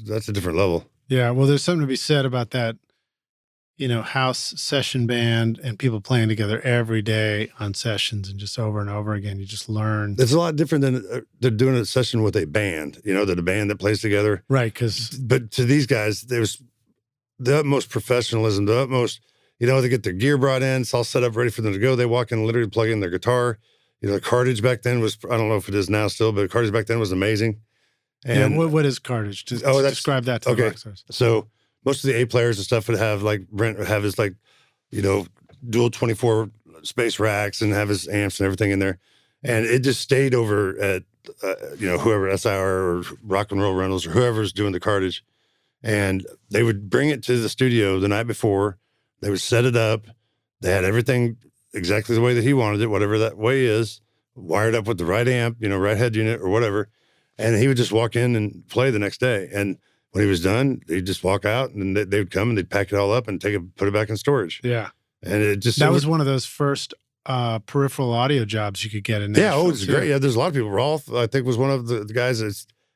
that's a different level. Yeah. Well, there's something to be said about that, house session band and people playing together every day on sessions and just over and over again. You just learn. It's a lot different than they're doing a session with a band, that a band that plays together. Right. But to these guys, there's the utmost professionalism, the utmost, they get their gear brought in, it's all set up, ready for them to go. They walk in, literally plug in their guitar. The cartage back then was, I don't know if it is now still, but the cartage back then was amazing. And what is cartage? Describe that to the rock stars. So most of the A players and stuff would have, like Brent would have his dual 24 space racks and have his amps and everything in there. And it just stayed over at, whoever, SIR or Rock and Roll Rentals or whoever's doing the cartage. And they would bring it to the studio the night before. They would set it up. They had everything exactly the way that he wanted it, whatever that way is, wired up with the right amp, right head unit or whatever. And he would just walk in and play the next day. And when he was done, he'd just walk out, and they would come and they'd pack it all up and put it back in storage. Yeah. And that was one of those first peripheral audio jobs you could get in Nashville. Yeah, it's great. Yeah, there's a lot of people. Rolf, I think, was one of the guys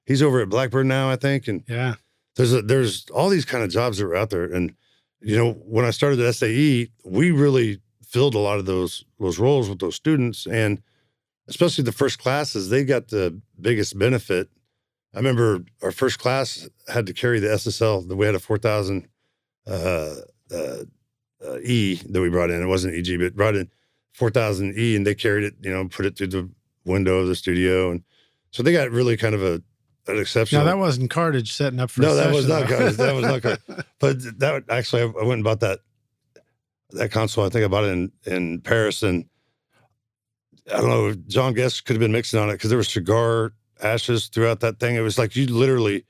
he's over at Blackbird now, I think. And there's all these kind of jobs that were out there. And, when I started at SAE, we really filled a lot of those roles with those students. And especially the first classes, they got the biggest benefit. I remember our first class had to carry the SSL. We had a 4000 E that we brought in. It wasn't EG, but brought in 4000 E, and they carried it, put it through the window of the studio. And so they got really kind of an exceptional. No, that wasn't cartage setting up for No, that was not cartage. That was not cartage. But that actually, I went and bought that console. I think I bought it in Paris, and I don't know, John Guest could have been mixing on it because there was cigar ashes throughout that thing. It was like you literally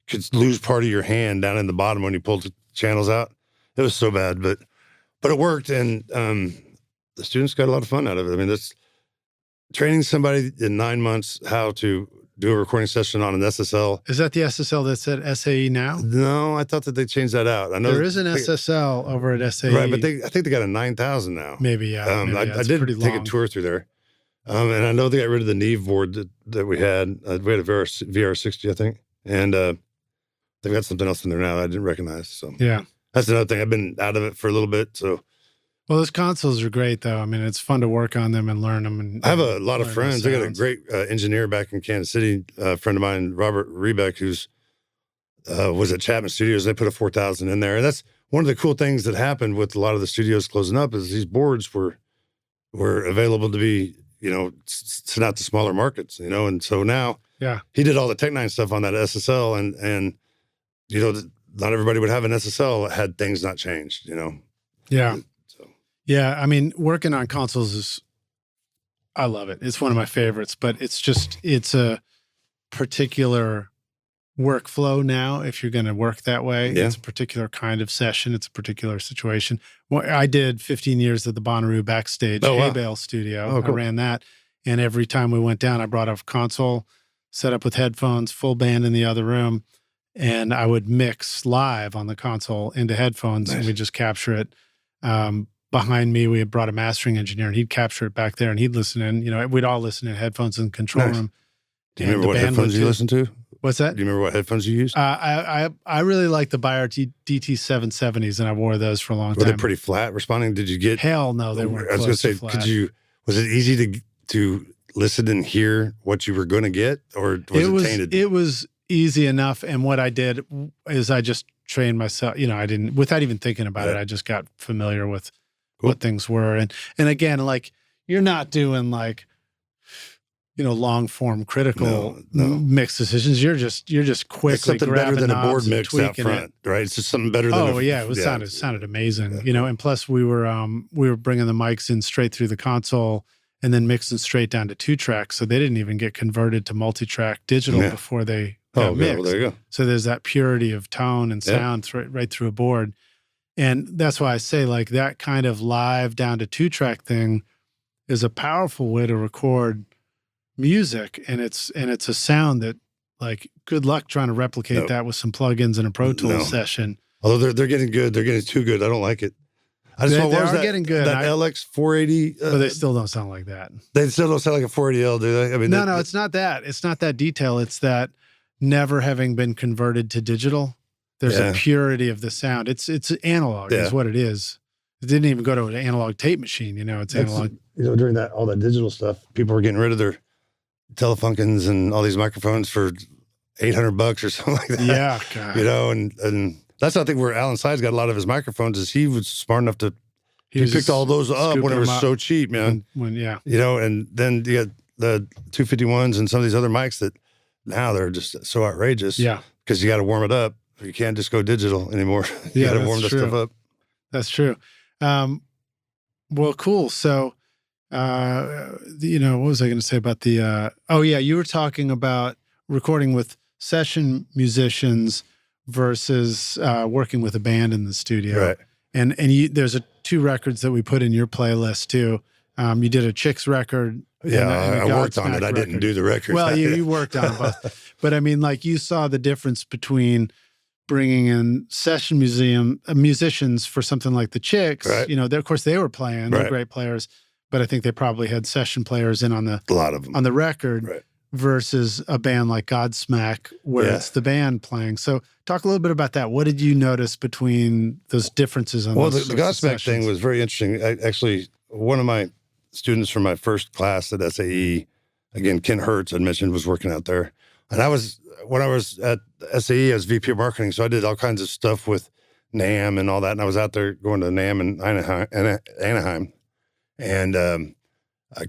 could lose part of your hand down in the bottom when you pulled the channels out. It was so bad, but it worked, and the students got a lot of fun out of it. I mean, training somebody in 9 months how to do a recording session on an SSL. Is that the SSL that's at SAE now? No, I thought that they changed that out. I know there is an SSL over at SAE. Right, but I think they got a 9,000 now. Maybe, yeah. I did take a tour through there. And I know they got rid of the Neve board that we had. We had a VR60, I think. And they've got something else in there now that I didn't recognize. So yeah, that's another thing. I've been out of it for a little bit. So, well, those consoles are great, though. I mean, it's fun to work on them and learn them. And I have a lot of friends. I got a great engineer back in Kansas City, a friend of mine, Robert Rebeck, who's was at Chapman Studios. They put a 4,000 in there, and that's one of the cool things that happened with a lot of the studios closing up. Is these boards were available to be, sent out to smaller markets, and so now, yeah, he did all the Tech 9 stuff on that SSL, and not everybody would have an SSL had things not changed, Yeah. So yeah, I mean, working on consoles I love it. It's one of my favorites, but it's a particular workflow now. If you're going to work that way, it's a particular kind of session. It's a particular situation. Well, I did 15 years at the Bonnaroo Backstage Hay Bale studio. Cool. I ran that. And every time we went down, I brought a console set up with headphones, full band in the other room. And I would mix live on the console into headphones, and we'd just capture it. Behind me, we had brought a mastering engineer, and he'd capture it back there, and he'd listen in. We'd all listen in headphones in the control room. Do you remember what headphones you listened to? What's that? Do you remember what headphones you used? I really like the Beyer DT770s, and I wore those for a long time. Were they pretty flat responding? Did you get? Hell no, they weren't. I was going to say, flat. Was it easy to listen and hear what you were going to get, or was it tainted? It was easy enough, and what I did is I just trained myself. I didn't, without even thinking about it, I just got familiar with what things were, and again, like, you're not doing like, long form critical mix decisions. You're just quickly it's something better than a board mix out front, right? It's just something better than it sounded amazing, and plus we were bringing the mics in straight through the console and then mixing straight down to 2-track, so they didn't even get converted to multi-track digital before they got mixed. Well, there you go. So there's that purity of tone and sound right through a board. And that's why I say, like, that kind of live down to 2-track thing is a powerful way to record music, and it's a sound that, like, good luck trying to replicate that with some plugins in a Pro Tools session. Although they're getting good, they're getting too good. I don't like it. They are getting good. That LX480, but they still don't sound like that. They still don't sound like a 480L, do they? I mean, no, it's not that. It's not that detail. It's that never having been converted to digital. There's a purity of the sound. It's analog is what it is. It didn't even go to an analog tape machine. It's analog. During all that digital stuff, people were getting rid of their Telefunkins and all these microphones for $800 or something like that. Yeah, God. And that's I think where Alan Sides got a lot of his microphones is he was smart enough to he picked all those up when it was so cheap, man. And then you got the 251s and some of these other mics that now they're just so outrageous. Yeah, because you got to warm it up. You can't just go digital anymore. You got to warm the stuff up. That's true. Well, cool. So, what was I going to say about the? You were talking about recording with session musicians versus working with a band in the studio. Right. And there's 2 records that we put in your playlist too. You did a Chicks record. Yeah, I worked on it. I didn't do the record. Well, you worked on both. But I mean, like, you saw the difference between bringing in session musicians for something like the Chicks. Right. Of course they were playing. They're great players, but I think they probably had session players in on a lot of them on the record. Right. Versus a band like Godsmack, where it's the band playing. So talk a little bit about that. What did you notice between those differences? The Godsmack thing was very interesting. Actually, one of my students from my first class at SAE, again, Ken Hertz, I mentioned, was working out there. And when I was at SAE, I was VP of marketing, so I did all kinds of stuff with NAMM and all that. And I was out there going to NAMM in Anaheim. And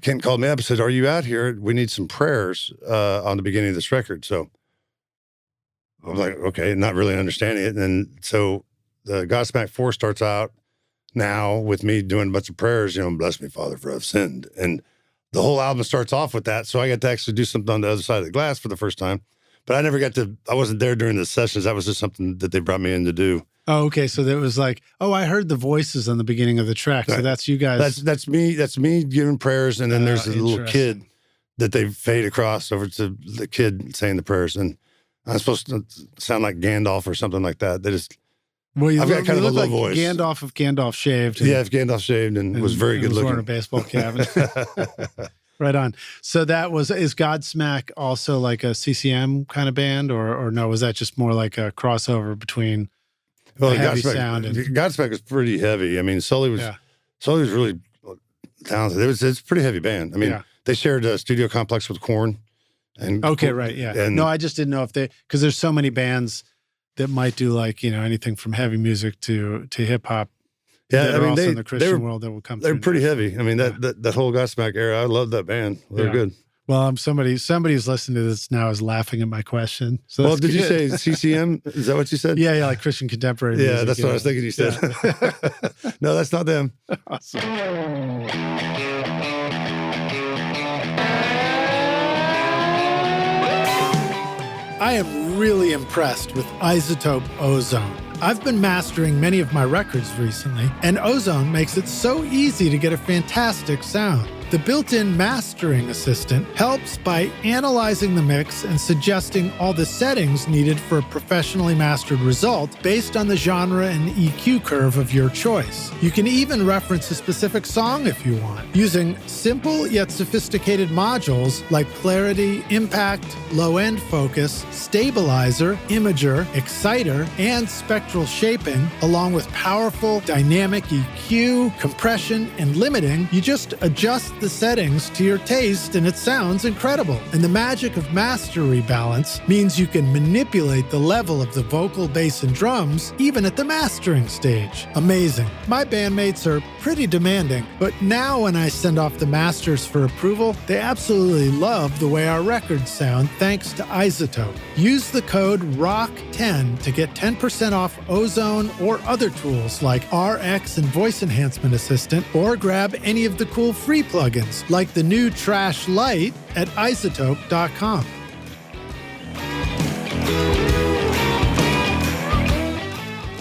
Kent called me up and said, "Are you out here? We need some prayers on the beginning of this record." So I was like, okay, not really understanding it. And so the Godsmack 4 starts out now with me doing a bunch of prayers, bless me, Father, for I've sinned. And the whole album starts off with that. So I got to actually do something on the other side of the glass for the first time. But I wasn't there during the sessions. That was just something that they brought me in to do. Oh, okay. So that was like, I heard the voices on the beginning of the track. So that's you guys. That's me. That's me giving prayers. And then there's a little kid that they fade across over to the kid saying the prayers. And I'm supposed to sound like Gandalf or something like that. They just, well, I've got kind of a low like voice. Gandalf if Gandalf shaved. Yeah, if Gandalf shaved and was very good looking. Wearing a baseball cap. Right on. So is Godsmack also like a CCM kind of band, or no? Was that just more like a crossover between heavy sound and Godsmack was pretty heavy. I mean, Sully was really talented. It's a pretty heavy band. I mean, they shared a studio complex with Korn. And right, yeah. And no, I just didn't know if because there's so many bands that might do like, anything from heavy music to hip hop. Yeah, I mean, also in the Christian world that will come. They're pretty heavy. I mean, that whole Godsmack era, I love that band. They're good. Well, somebody who's listening to this now is laughing at my question. So well, did you say CCM? Is that what you said? Yeah, like Christian contemporary music. Yeah, that's what I was thinking you said. Yeah. No, that's not them. Awesome. I am really impressed with Isotope Ozone. I've been mastering many of my records recently, and Ozone makes it so easy to get a fantastic sound. The built-in mastering assistant helps by analyzing the mix and suggesting all the settings needed for a professionally mastered result based on the genre and EQ curve of your choice. You can even reference a specific song if you want, using simple yet sophisticated modules like clarity, impact, low-end focus, stabilizer, imager, exciter, and spectral shaping, along with powerful dynamic EQ, compression, and limiting. You just adjust the settings to your taste and it sounds incredible. And the magic of master rebalance means you can manipulate the level of the vocal, bass, and drums even at the mastering stage. Amazing. My bandmates are pretty demanding, but now when I send off the masters for approval, they absolutely love the way our records sound thanks to Isotope. Use the code ROCK10 to get 10% off Ozone or other tools like RX and Voice Enhancement Assistant, or grab any of the cool free plugins like the new Trash Lite at isotope.com.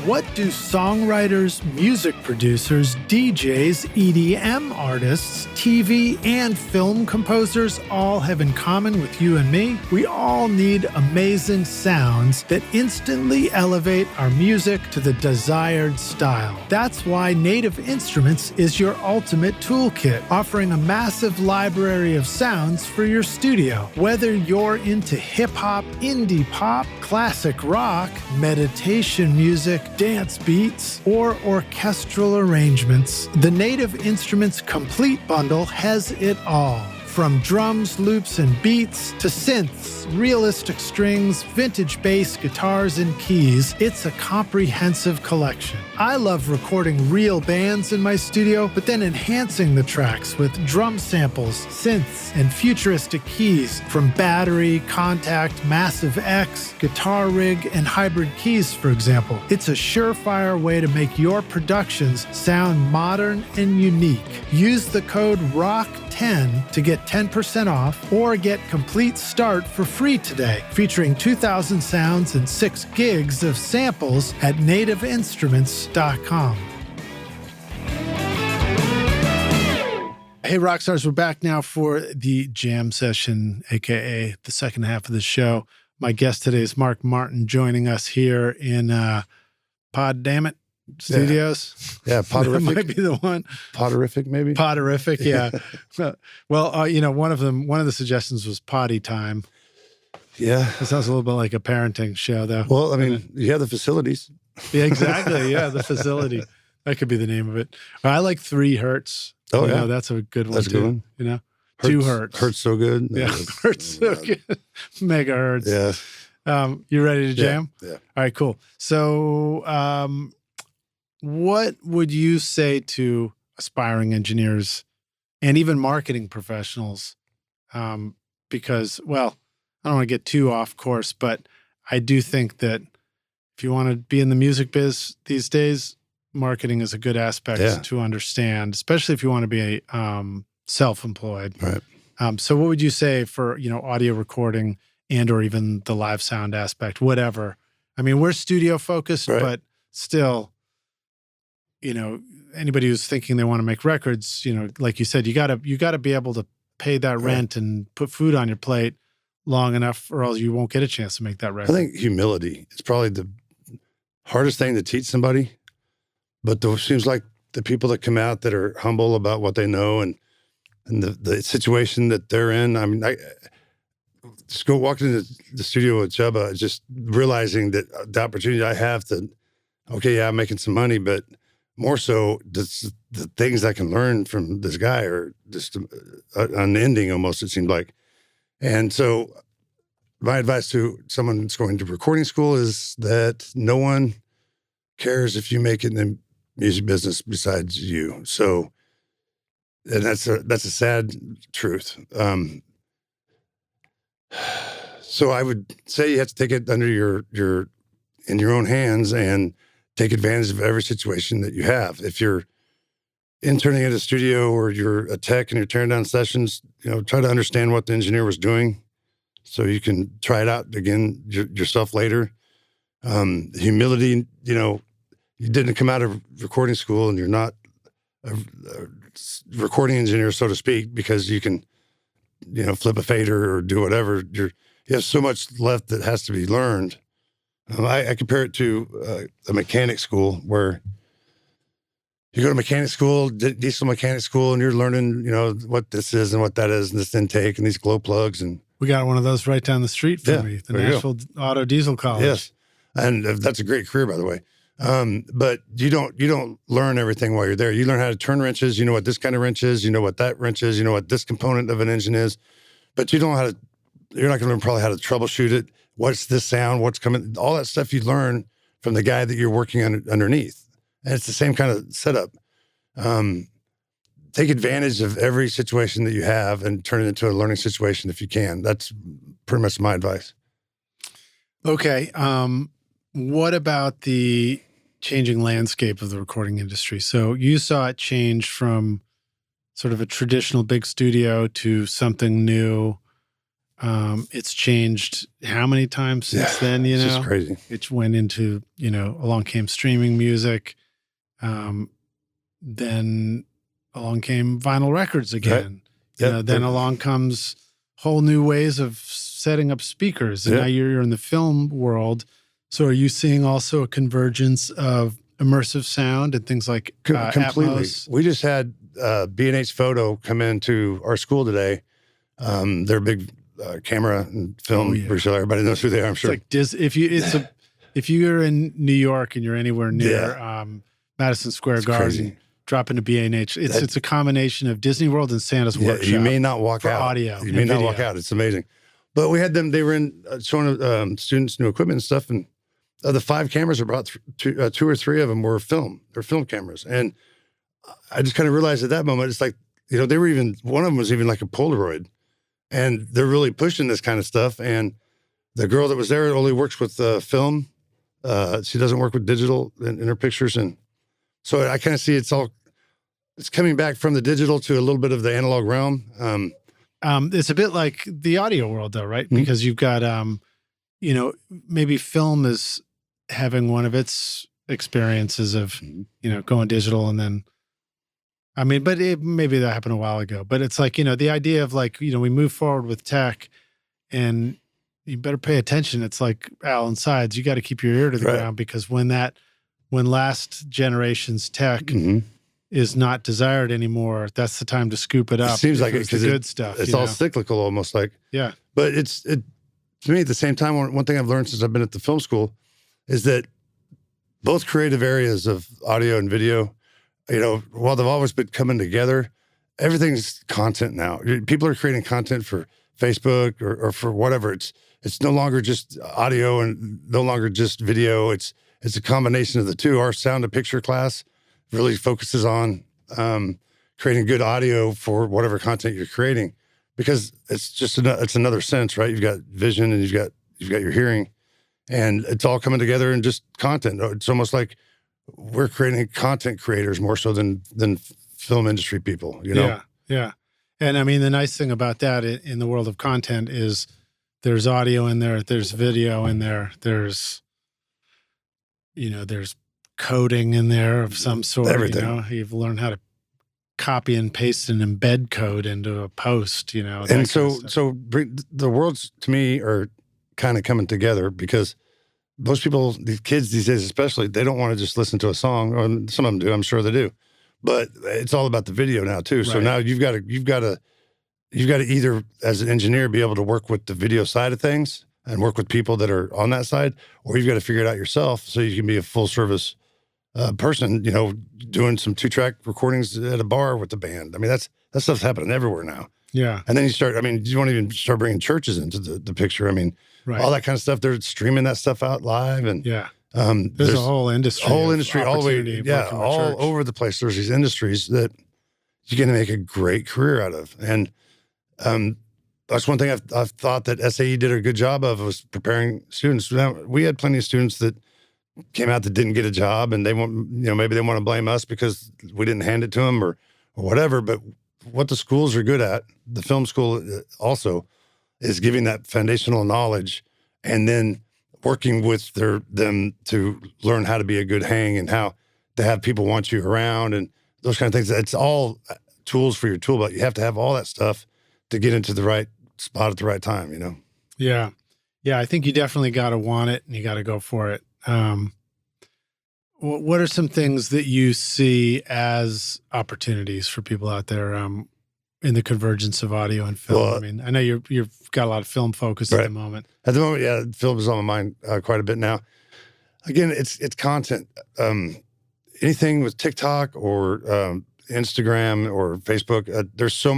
What do songwriters, music producers, DJs, EDM artists, TV, and film composers all have in common with you and me? We all need amazing sounds that instantly elevate our music to the desired style. That's why Native Instruments is your ultimate toolkit, offering a massive library of sounds for your studio. Whether you're into hip-hop, indie pop, classic rock, meditation music, dance beats, or orchestral arrangements, the Native Instruments Complete Bundle has it all. From drums, loops, and beats to synths, realistic strings, vintage bass, guitars, and keys, it's a comprehensive collection. I love recording real bands in my studio, but then enhancing the tracks with drum samples, synths, and futuristic keys from battery, contact, Massive X, guitar rig, and hybrid keys, for example. It's a surefire way to make your productions sound modern and unique. Use the code ROCK10 to get 10% off, or get Complete Start for free today, featuring 2,000 sounds and 6 gigs of samples at nativeinstruments.com. Hey, Rockstars, we're back now for the jam session, aka the second half of the show. My guest today is Mark Martin, joining us here in Pod Dammit Studios. Yeah, Poderific. That might be the one. Poderific, maybe? Poderific, yeah. Well, one of the suggestions was Potty Time. Yeah. It sounds a little bit like a parenting show, though. Well, I mean, you have the facilities. Yeah, exactly. Yeah, the facility. That could be the name of it. I like 3 Hertz. Oh, yeah. That's a good one, that's too. A good one. 2 Hertz. Hertz so good. Yeah, Hertz so good. Megahertz. Yeah. You ready to jam? Yeah. All right, cool. So, what would you say to aspiring engineers and even marketing professionals? Because, well, I don't want to get too off course, but I do think that if you want to be in the music biz these days, marketing is a good aspect to understand, especially if you want to be self-employed. Right. So what would you say for, audio recording and or even the live sound aspect, whatever? I mean, we're studio focused, but still, anybody who's thinking they want to make records, like you said, you gotta be able to pay that rent and put food on your plate long enough, or else you won't get a chance to make that record. I think humility is probably the hardest thing to teach somebody, but it seems like the people that come out that are humble about what they know and the situation that they're in. I mean, I just go walking into the studio with Chubba, just realizing that the opportunity I have to, okay, yeah, I'm making some money, but more so the things I can learn from this guy are just unending almost, it seemed like. And so my advice to someone that's going to recording school is that no one cares if you make it in the music business besides you. So, and that's a sad truth. So I would say you have to take it under in your own hands and take advantage of every situation that you have. If you're interning at a studio or you're a tech and you're tearing down sessions, try to understand what the engineer was doing so you can try it out again yourself later. Humility, you didn't come out of recording school and you're not a recording engineer, so to speak, because you can, flip a fader or do whatever. You have so much left that has to be learned. I compare it to a mechanic school where you go to mechanic school, diesel mechanic school, and you're learning, what this is and what that is, and this intake and these glow plugs. And we got one of those right down the street from me, the Nashville Auto Diesel College. Yes, and that's a great career, by the way. But you don't learn everything while you're there. You learn how to turn wrenches. You know what this kind of wrench is. You know what that wrench is. You know what this component of an engine is. But you don't know how to. You're not going to learn probably how to troubleshoot it. What's this sound? What's coming? All that stuff you learn from the guy that you're working underneath. And it's the same kind of setup. Take advantage of every situation that you have and turn it into a learning situation if you can. That's pretty much my advice. Okay. What about the changing landscape of the recording industry? So you saw it change from sort of a traditional big studio to something new. It's changed how many times since then, It's just crazy. It went into, along came streaming music. Then along came vinyl records again. Right. Then along comes whole new ways of setting up speakers. And now you're in the film world. So are you seeing also a convergence of immersive sound and things like completely? Atmos? We just had B&H Photo come into our school today. They're a big camera and film resale. Everybody knows who they are, I'm sure. It's like if you're in New York and you're anywhere near Madison Square Garden, crazy. Drop into B&H. It's a combination of Disney World and Santa's Workshop. You may not walk out. Audio. You may not walk out. It's amazing. But we had them. They were in showing students new equipment and stuff. And of the 5 cameras, about 2 or 3 of them were film. They're film cameras. And I just kind of realized at that moment, it's like, they were even, one of them was even like a Polaroid. And they're really pushing this kind of stuff. And the girl that was there only works with film. She doesn't work with digital in her pictures. And so I kind of see it's coming back from the digital to a little bit of the analog realm. It's a bit like the audio world though, right? Mm-hmm. Because you've got, maybe film is having one of its experiences of, going digital and then, but maybe that happened a while ago, but it's like, the idea of like, we move forward with tech and you better pay attention. It's like Alan Sides, you got to keep your ear to the ground because when last generation's tech is not desired anymore, that's the time to scoop it up. It seems like it's the good stuff. It's all cyclical almost like. Yeah. But to me at the same time, one thing I've learned since I've been at the film school is that both creative areas of audio and video, while they've always been coming together, everything's content now. People are creating content for Facebook or for whatever. It's no longer just audio and no longer just video. It's a combination of the two. Our sound to picture class really focuses on creating good audio for whatever content you're creating, because it's another sense, right? You've got vision and you've got your hearing, and it's all coming together in just content. It's almost like we're creating content creators more so than film industry people, Yeah. And the nice thing about that in the world of content is there's audio in there, there's video in there, there's coding in there of some sort. Everything. You've learned how to copy and paste and embed code into a post, you know. And the worlds to me are kind of coming together because most people, these kids these days especially, they don't want to just listen to a song, or some of them do, I'm sure they do. But it's all about the video now too. So now you've got to either, as an engineer, be able to work with the video side of things and work with people that are on that side, or you've got to figure it out yourself so you can be a full service person, you know, doing some 2-track recordings at a bar with the band. I mean, that stuff's happening everywhere now. Yeah. And then you want to even start bringing churches into the picture. I mean, all that kind of stuff, they're streaming that stuff out live. And there's a whole industry. All the way, all over the place. There's these industries that you're going to make a great career out of. And that's one thing I've thought that SAE did a good job of, was preparing students. Now, we had plenty of students that came out that didn't get a job, and maybe they want to blame us because we didn't hand it to them or whatever. But what the schools are good at, the film school also, is giving that foundational knowledge and then working with them to learn how to be a good hang and how to have people want you around and those kind of things. It's all tools for your tool belt. You have to have all that stuff to get into the right spot at the right time, you know? Yeah. Yeah. I think you definitely got to want it and you got to go for it. What are some things that you see as opportunities for people out there in the convergence of audio and film? Well, I mean, I know you've got a lot of film focus at the moment. At the moment, yeah, film is on my mind quite a bit now. Again, it's content. Anything with TikTok or Instagram or Facebook, there's so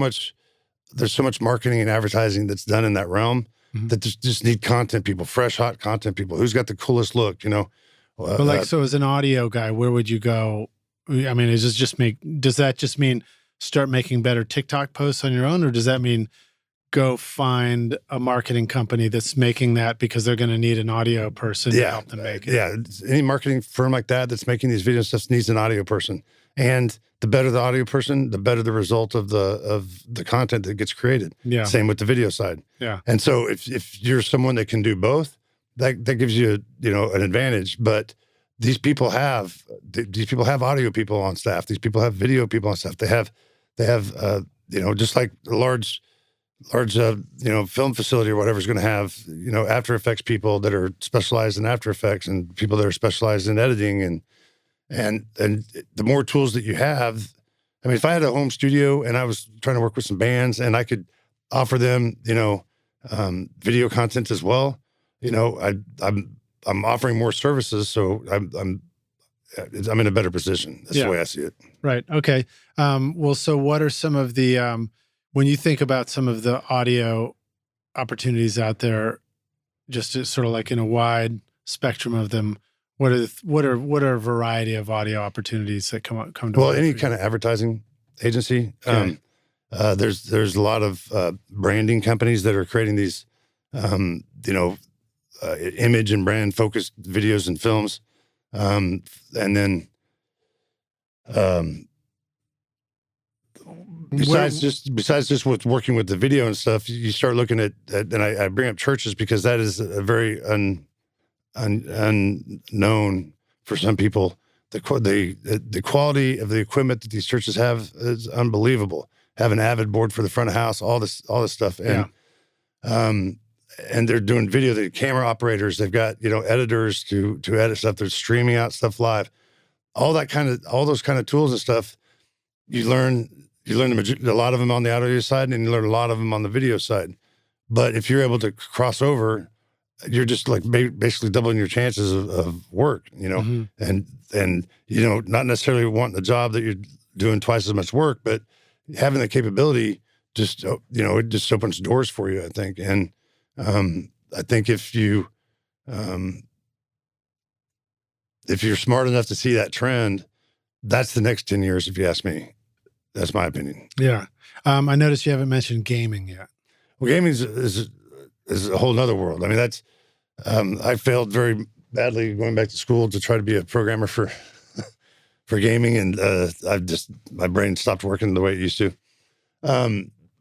much marketing and advertising that's done in that realm that just need content people, fresh, hot content people. Who's got the coolest look, you know? But so as an audio guy, where would you go? I mean, does that just mean start making better TikTok posts on your own? Or does that mean go find a marketing company that's making that because they're going to need an audio person to help them make it? Yeah. Any marketing firm like that that's making these video stuff needs an audio person. And the better the audio person, the better the result of the content that gets created. Yeah. Same with the video side. Yeah. And so if you're someone that can do both, that gives you, an advantage. But these people have audio people on staff. These people have video people on staff. They have just like a large film facility or whatever is going to have, After Effects people that are specialized in After Effects and people that are specialized in editing and the more tools that you have. I mean, if I had a home studio and I was trying to work with some bands and I could offer them, video content as well, I'm offering more services, so I'm in a better position. That's the way I see it. Right. Okay. Well, so what are some of the when you think about some of the audio opportunities out there, just to sort of like in a wide spectrum of them, what are a variety of audio opportunities that come to? Well, any kind of advertising agency. Okay. There's a lot of branding companies that are creating these, image and brand focused videos and films. And then, besides just with working with the video and stuff, you start looking at and I bring up churches because that is a very unknown for some people. The quality of the equipment that these churches have is unbelievable. Have an Avid board for the front of house, all this stuff. And, and they're doing video, the camera operators, they've got, editors to edit stuff. They're streaming out stuff live. All those kind of tools and stuff, you learn a lot of them on the audio side and you learn a lot of them on the video side. But if you're able to cross over, you're just like basically doubling your chances of work, and not necessarily wanting a job that you're doing twice as much work, but having the capability just, it just opens doors for you, I think. And I think if you're smart enough to see that trend, that's the next 10 years, if you ask me. That's my opinion. Yeah. I noticed you haven't mentioned gaming yet. Well, gaming is a whole nother world. I mean, that's, I failed very badly going back to school to try to be a programmer for gaming. And, my brain stopped working the way it used to.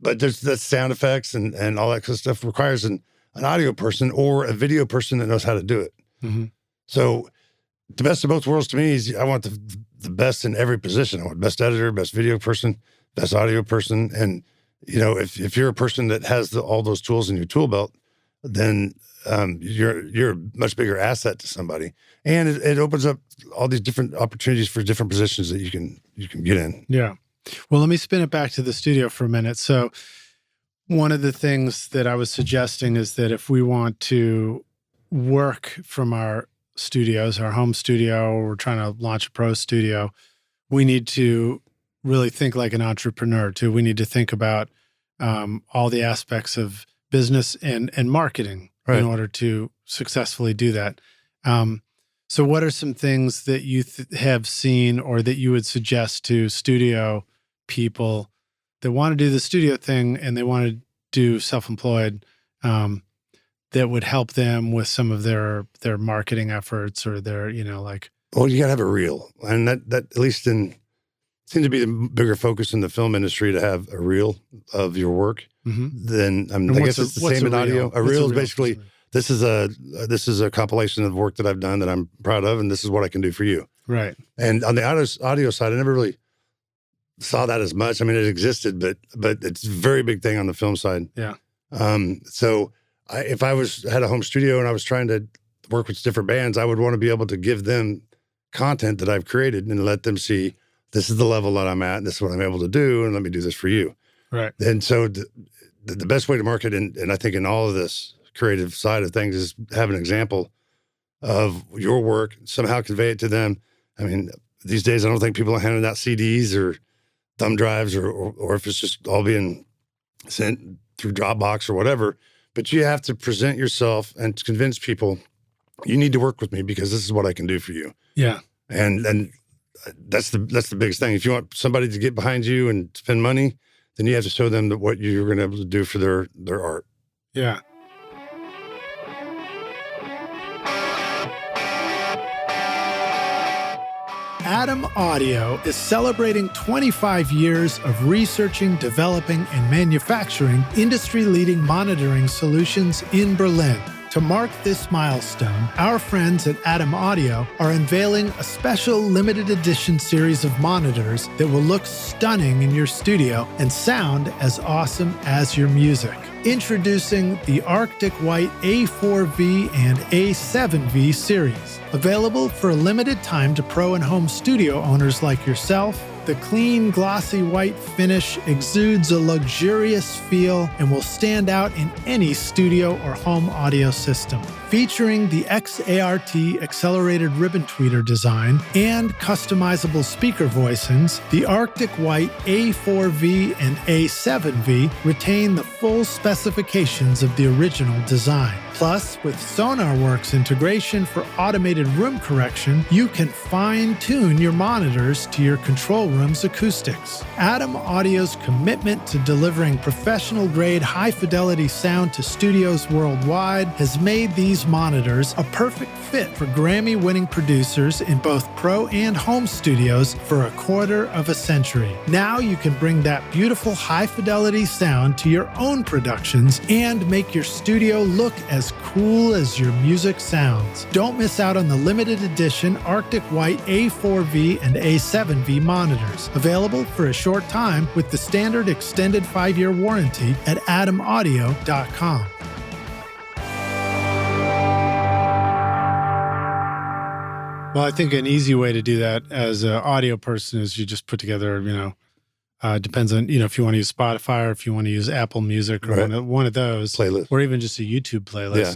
But there's the sound effects and all that kind of stuff requires an audio person or a video person that knows how to do it. Mm-hmm. So the best of both worlds to me is I want the best in every position. I want best editor, best video person, best audio person. And, if you're a person that has all those tools in your tool belt, then you're a much bigger asset to somebody. And it opens up all these different opportunities for different positions that you can get in. Yeah. Well, let me spin it back to the studio for a minute. So one of the things that I was suggesting is that if we want to work from our studios, our home studio, or we're trying to launch a pro studio, we need to really think like an entrepreneur too. We need to think about all the aspects of business and marketing in order to successfully do that. So what are some things that you have seen or that you would suggest to studio people that want to do the studio thing and they want to do self-employed that would help them with some of their marketing efforts or their, Well, you got to have a reel. And that at least seems to be the bigger focus in the film industry to have a reel of your work. Then I guess it's the same in audio. A reel is basically, this is a compilation of work that I've done that I'm proud of, and this is what I can do for you. Right. And on the audio side, I never really saw that as much. I mean, it existed, but it's a very big thing on the film side. Yeah. So if I had a home studio and I was trying to work with different bands, I would want to be able to give them content that I've created and let them see, this is the level that I'm at, and this is what I'm able to do, and let me do this for you. Right. And so the best way to market, and I think in all of this creative side of things, is have an example of your work, somehow convey it to them. I mean, these days, I don't think people are handing out CDs or thumb drives or if it's just all being sent through Dropbox or whatever, but you have to present yourself and convince people, you need to work with me because this is what I can do for you. Yeah. And that's the biggest thing. If you want somebody to get behind you and spend money, then you have to show them that what you're going to be able to do for their art. Yeah. Adam Audio is celebrating 25 years of researching, developing, and manufacturing industry-leading monitoring solutions in Berlin. To mark this milestone, our friends at Adam Audio are unveiling a special limited edition series of monitors that will look stunning in your studio and sound as awesome as your music. Introducing the Arctic White A4V and A7V series. Available for a limited time to pro and home studio owners like yourself, the clean, glossy white finish exudes a luxurious feel and will stand out in any studio or home audio system. Featuring the XART accelerated ribbon tweeter design and customizable speaker voicings, the Arctic White A4V and A7V retain the full specifications of the original design. Plus, with SonarWorks integration for automated room correction, you can fine-tune your monitors to your control room's acoustics. Adam Audio's commitment to delivering professional-grade, high-fidelity sound to studios worldwide has made these monitors a perfect fit for Grammy-winning producers in both pro and home studios for a quarter of a century. Now you can bring that beautiful high-fidelity sound to your own productions and make your studio look as cool as your music sounds. Don't miss out on the limited edition Arctic White A4V and A7V monitors, available for a short time with the standard extended 5-year warranty at adamaudio.com. Well, I think an easy way to do that as an audio person is you just put together, depends on, if you want to use Spotify or if you want to use Apple Music or one of those. Playlist. Or even just a YouTube playlist. Yeah.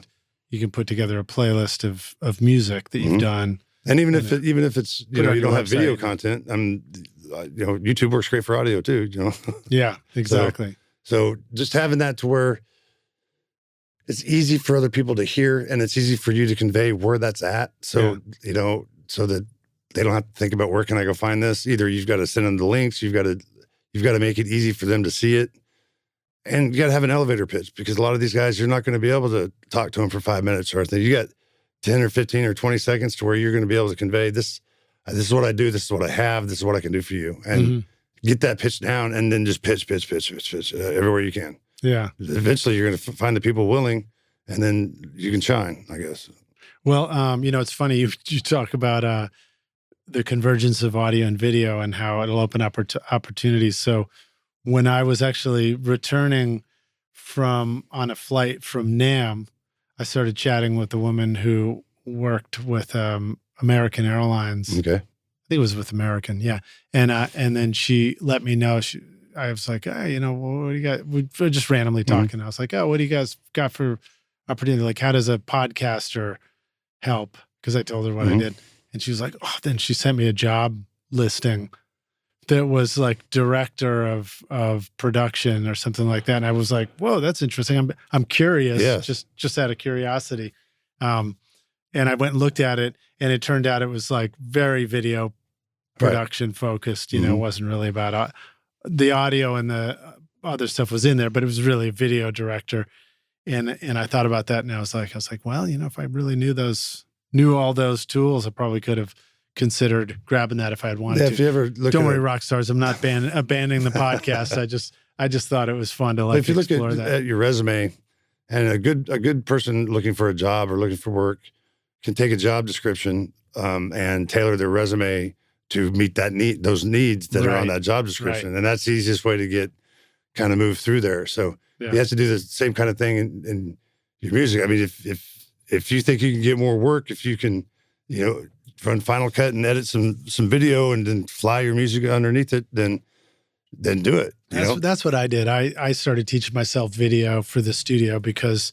You can put together a playlist of music that you've done. And even if it's, you don't have video content, YouTube works great for audio too, Yeah, exactly. So just having that to where it's easy for other people to hear and it's easy for you to convey where that's at. So, so that they don't have to think about where can I go find this. Either you've got to send them the links, you've got to make it easy for them to see it. And you got to have an elevator pitch because a lot of these guys, you're not going to be able to talk to them for 5 minutes or anything. You got 10 or 15 or 20 seconds to where you're going to be able to convey this. This is what I do. This is what I have. This is what I can do for you. And get that pitch down and then just pitch everywhere you can. Yeah. Eventually you're going to find the people willing and then you can shine, I guess. Well, it's funny you talk about the convergence of audio and video and how it'll open up opportunities. So when I was actually returning on a flight from NAM, I started chatting with a woman who worked with American Airlines. Okay. I think it was with American, yeah. And then she let me know. I was like, hey, what do you got? We were just randomly talking. I was like, oh, what do you guys got for opportunity? Like, how does a podcaster help? Because I told her what I did. And she was like, oh, then she sent me a job listing that was like director of production or something like that. And I was like, whoa, that's interesting. I'm curious, just out of curiosity. And I went and looked at it, and it turned out it was like very video production focused. It wasn't really about the audio, and the other stuff was in there, but it was really a video director. And I thought about that, and I was like, well, if I really knew all those tools, I probably could have considered grabbing that if I had wanted to. If you ever look Don't worry, rock stars, I'm not abandoning the podcast. I just thought it was fun to if you explore look that. at your resume, and a good person looking for a job or looking for work can take a job description and tailor their resume to meet those needs that are on that job description. Right. And that's the easiest way to kind of move through there. So you have to do the same kind of thing in your music. I mean, if you think you can get more work, if you can, run Final Cut and edit some video and then fly your music underneath it, then do it. That's what I did. I started teaching myself video for the studio because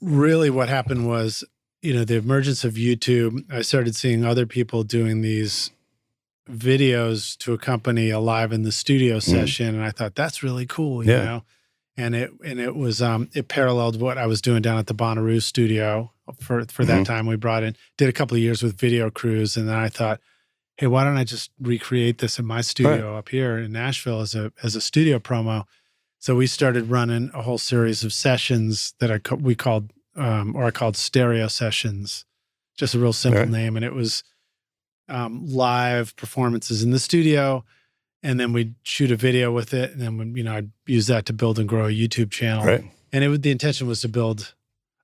really what happened was, the emergence of YouTube, I started seeing other people doing these videos to accompany a live in the studio session. And I thought, that's really cool, you know? And it was, it paralleled what I was doing down at the Bonnaroo studio for that time. We did a couple of years with video crews. And then I thought, hey, why don't I just recreate this in my studio up here in Nashville as a studio promo? So we started running a whole series of sessions that I called stereo sessions, just a real simple name. And it was live performances in the studio. And then we'd shoot a video with it. And then, I'd use that to build and grow a YouTube channel. Right. And the intention was to build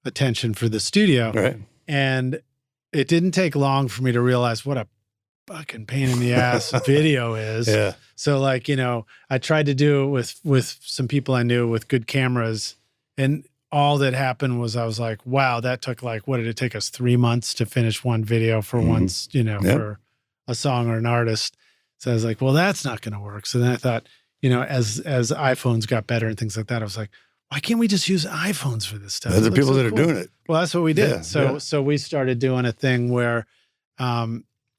attention for the studio. Right. And it didn't take long for me to realize what a fucking pain in the ass video is. Yeah. So I tried to do it with some people I knew with good cameras, and all that happened was I was like, wow, that took what did it take us 3 months to finish one video for once, for a song or an artist. So I was like, well, that's not going to work. So then I thought, as iPhones got better and things like that, I was like, why can't we just use iPhones for this stuff? There's the people that are doing it. Well, that's what we did. So we started doing a thing where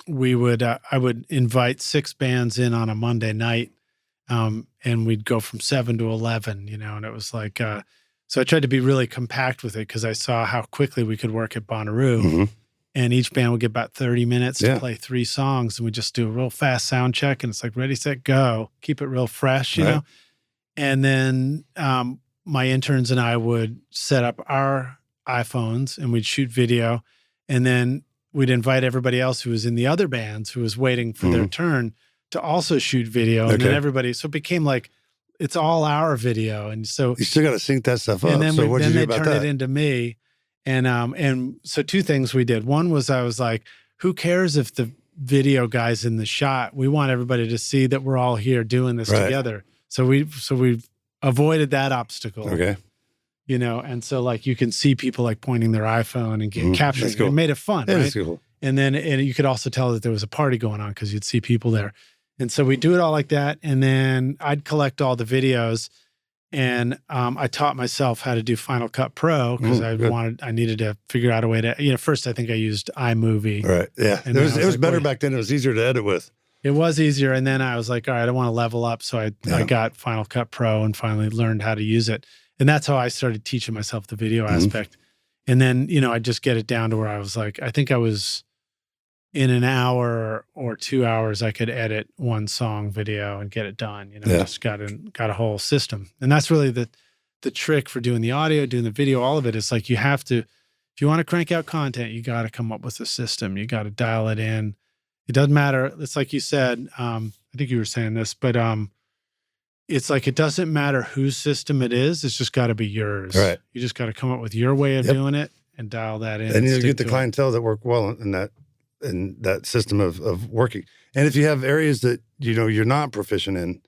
we would I would invite 6 bands in on a Monday night, and we'd go from 7 to 11, and it was like so I tried to be really compact with it because I saw how quickly we could work at Bonnaroo, and each band would get about 30 minutes to play 3 songs, and we just do a real fast sound check, and it's like ready, set, go, keep it real fresh, you know. And then my interns and I would set up our iPhones and we'd shoot video, and then we'd invite everybody else who was in the other bands who was waiting for their turn to also shoot video. And then so it became like, it's all our video. And so you still got to sync that stuff up. And then, so what'd you do about they turned it into me. And so 2 things we did. One was I was like, who cares if the video guy's in the shot? We want everybody to see that we're all here doing this together. So we avoided that obstacle. Okay. And so you can see people pointing their iPhone and capturing it. Cool. It made it fun, right? That's cool. And then you could also tell that there was a party going on because you'd see people there. And so we do it all like that. And then I'd collect all the videos, and I taught myself how to do Final Cut Pro because I needed to figure out a way to, first I think I used iMovie. Right. Yeah. It was better back then. It was easier to edit with. It was easier. And then I was like, all right, I want to level up. So I got Final Cut Pro and finally learned how to use it. And that's how I started teaching myself the video aspect. And then, I just get it down to where I was like, I think I was in an hour or 2 hours, I could edit 1 song video and get it done. Just got a whole system. And that's really the trick for doing the audio, doing the video, all of it. It's like you have to, if you want to crank out content, you got to come up with a system. You got to dial it in. It doesn't matter. It's like you said, I think you were saying this, but it's like it doesn't matter whose system it is. It's just got to be yours. Right. You just got to come up with your way of doing it and dial that in. And you stick get the to it. clientele that work well in that system of working. And if you have areas that, you're not proficient in,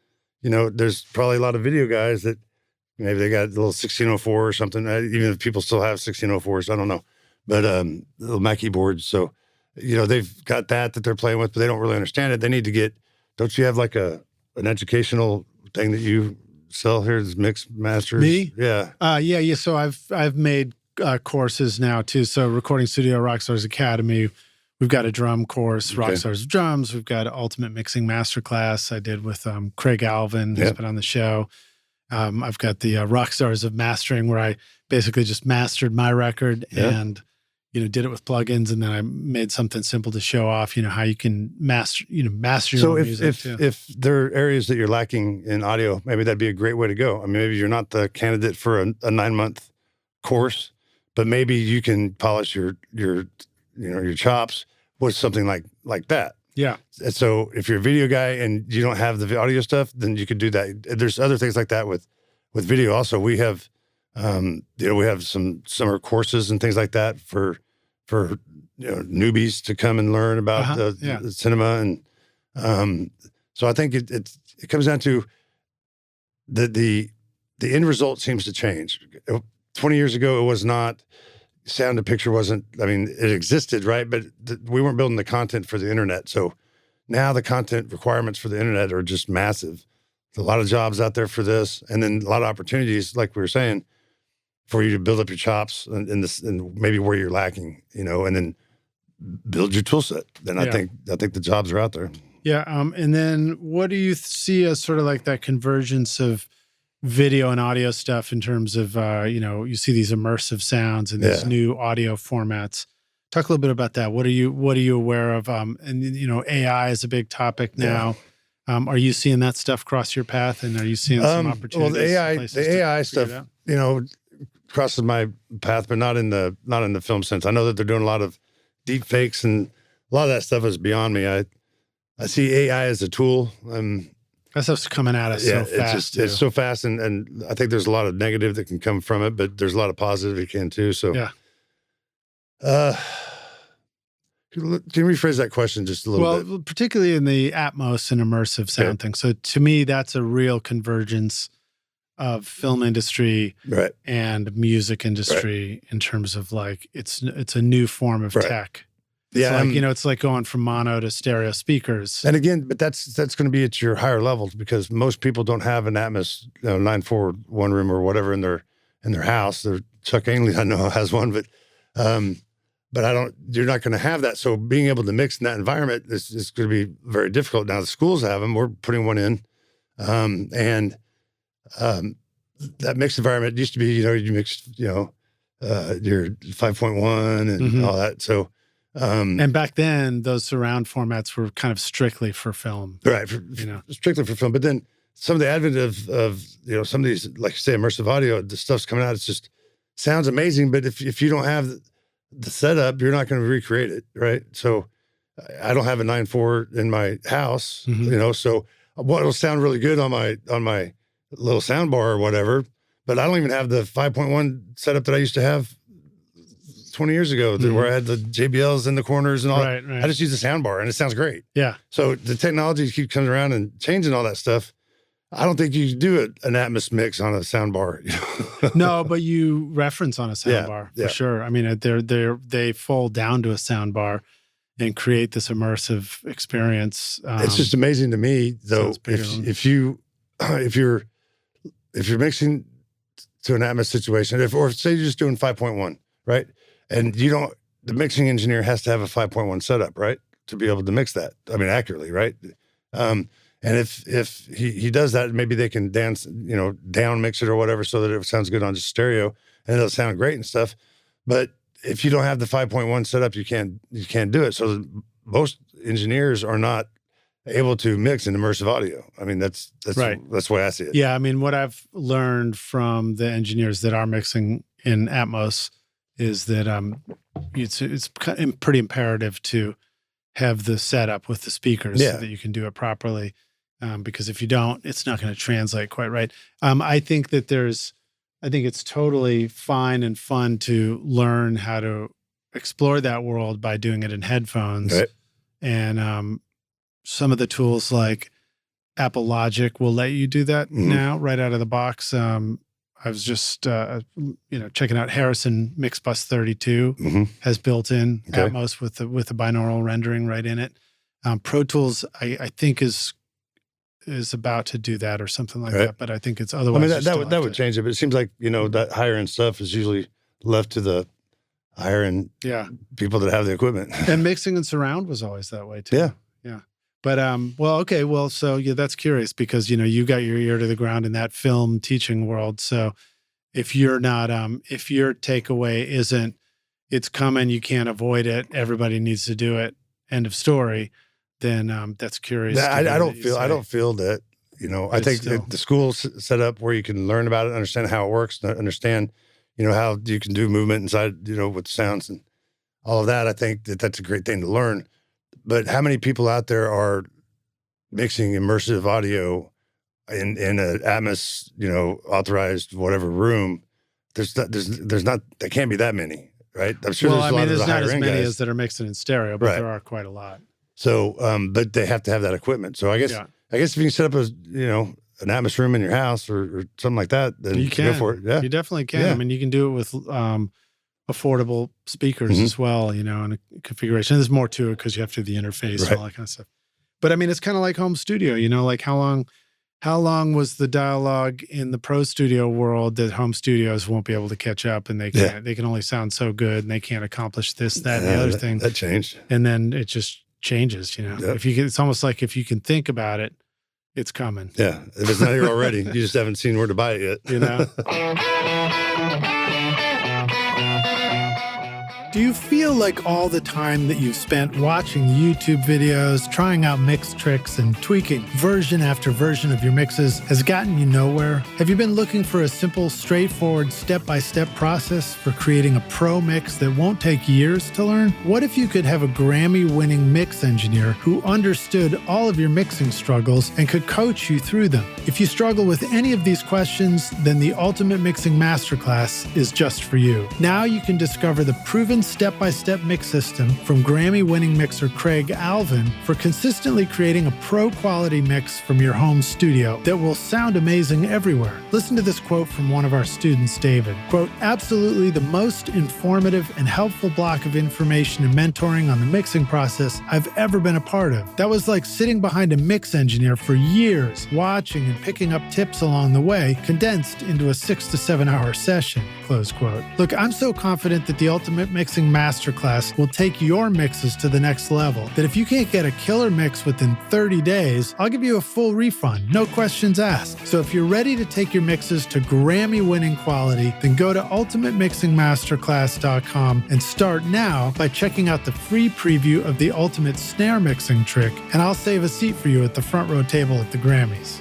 there's probably a lot of video guys that maybe they got a little 1604 or something, even if people still have 1604s, I don't know. But little Mac keyboards. So, they've got that they're playing with, but they don't really understand it. They need to don't you have like an educational thing that you sell here as mix masters? Me? Yeah. Yeah. So I've made courses now too. So Recording Studio Rockstars Academy, we've got a drum course, Okay. Rockstars of Drums. We've got an Ultimate Mixing Masterclass I did with Craig Alvin, who's been on the show. I've got the Rockstars of Mastering, where I basically just mastered my record and did it with plugins, and then I made something simple to show off, how you can master your own music too. If there are areas that you're lacking in audio, maybe that'd be a great way to go. I mean, maybe you're not the candidate for a 9-month course, but maybe you can polish your chops with something like that. Yeah. And so if you're a video guy and you don't have the audio stuff, then you could do that. There's other things like that with video. Also, we have, we have some summer courses and things like that for newbies to come and learn about the cinema. And so I think it comes down to the end result seems to change. 20 years ago, it was not, sound to picture wasn't, it existed, right? But we weren't building the content for the internet. So now the content requirements for the internet are just massive. There's a lot of jobs out there for this, and then a lot of opportunities, like we were saying, for you to build up your chops and maybe where you're lacking, and then build your tool set. Then I think the jobs are out there. Yeah. And then what do you see as sort of like that convergence of video and audio stuff in terms of, you see these immersive sounds and these new audio formats? Talk a little bit about that. What are you aware of? And AI is a big topic now. Are you seeing that stuff cross your path, and are you seeing some opportunities? Well, the AI stuff, crosses my path, but not in the film sense. I know that they're doing a lot of deep fakes, and a lot of that stuff is beyond me. I see AI as a tool. That stuff's coming at us so fast. It's so fast, and I think there's a lot of negative that can come from it, but there's a lot of positive it can too. So can you rephrase that question just a little bit? Well, particularly in the Atmos and immersive sound thing. So to me, that's a real convergence of film industry and music industry in terms of like, it's a new form of tech. Yeah. It's like, it's like going from mono to stereo speakers. And again, but that's going to be at your higher levels, because most people don't have an Atmos 9.4 one room or whatever in their house. Chuck Ainley, I know, has one, but you're not going to have that. So being able to mix in that environment is going to be very difficult. Now the schools have them. We're putting one in. That mixed environment used to be, you mixed, your 5.1 and all that. So, and back then those surround formats were kind of strictly for film. Right. Strictly for film. But then some of the advent of some of these, like you say, immersive audio, the stuff's coming out. It's just sounds amazing. But if you don't have the setup, you're not going to recreate it. Right. So I don't have a 9.4 in my house, so what will sound really good on my little sound bar or whatever, but I don't even have the 5.1 setup that I used to have 20 years ago, where I had the JBLs in the corners and all that. Right. I just use the sound bar and it sounds great. Yeah. So the technology keeps coming around and changing all that stuff. I don't think you can do an Atmos mix on a sound bar. No, but you reference on a sound bar for sure. I mean, they fold down to a sound bar and create this immersive experience. It's just amazing to me, though, if you're mixing to an Atmos situation, or say you're just doing 5.1, right? And the mixing engineer has to have a 5.1 setup, right? To be able to mix that, accurately, right? And if he does that, maybe they can down mix it or whatever so that it sounds good on just stereo and it'll sound great and stuff. But if you don't have the 5.1 setup, you can't do it. So most engineers are not able to mix in immersive audio. That's right. That's the way I see it. Yeah, what I've learned from the engineers that are mixing in Atmos is that it's pretty imperative to have the setup with the speakers so that you can do it properly. Because if you don't, it's not going to translate quite right. I think that there's I think it's totally fine and fun to learn how to explore that world by doing it in headphones. Right. And some of the tools like Apple Logic will let you do that now right out of the box. I was just, checking out Harrison Mixbus 32 has built-in Atmos with the binaural rendering right in it. Pro Tools, I think is about to do that or something like that, but I think it's otherwise. I mean, that would change it, but it seems like, that higher end stuff is usually left to the higher end people that have the equipment. And mixing and surround was always that way too. Yeah. Yeah. But, so that's curious because, you got your ear to the ground in that film teaching world. So if you're not, if your takeaway isn't, it's coming, you can't avoid it, everybody needs to do it, end of story, then that's curious. I don't feel that, I think the school's set up where you can learn about it, understand how it works, understand, how you can do movement inside, with sounds and all of that. I think that's a great thing to learn. But how many people out there are mixing immersive audio in an Atmos, authorized whatever room? There can't be that many, right? I'm sure there's not as many as that are mixing in stereo, but there are quite a lot. So, but they have to have that equipment. So I guess if you can set up an Atmos room in your house or something like that, then you can go for it. Yeah, you definitely can. Yeah. I mean, you can do it with affordable speakers as well, and a configuration. There's more to it because you have to do the interface and all that kind of stuff. But I mean, it's kind of like home studio, like how long was the dialogue in the pro studio world that home studios won't be able to catch up and they can only sound so good and they can't accomplish this, that, and the other thing. That changed. And then it just changes, Yep. It's almost like if you can think about it, it's coming. Yeah. If it's not here already, you just haven't seen where to buy it yet. Do you feel like all the time that you've spent watching YouTube videos, trying out mix tricks, and tweaking version after version of your mixes has gotten you nowhere? Have you been looking for a simple, straightforward, step-by-step process for creating a pro mix that won't take years to learn? What if you could have a Grammy-winning mix engineer who understood all of your mixing struggles and could coach you through them? If you struggle with any of these questions, then the Ultimate Mixing Masterclass is just for you. Now you can discover the proven step-by-step mix system from Grammy-winning mixer Craig Alvin for consistently creating a pro-quality mix from your home studio that will sound amazing everywhere. Listen to this quote from one of our students, David. Quote, "Absolutely the most informative and helpful block of information and mentoring on the mixing process I've ever been a part of. That was like sitting behind a mix engineer for years, watching and picking up tips along the way, condensed into a 6 to 7 hour session." Close quote. Look, I'm so confident that the Ultimate Mixing Masterclass will take your mixes to the next level, that if you can't get a killer mix within 30 days, I'll give you a full refund, no questions asked. So if you're ready to take your mixes to Grammy-winning quality, then go to ultimatemixingmasterclass.com and start now by checking out the free preview of the Ultimate Snare Mixing Trick, and I'll save a seat for you at the front row table at the Grammys.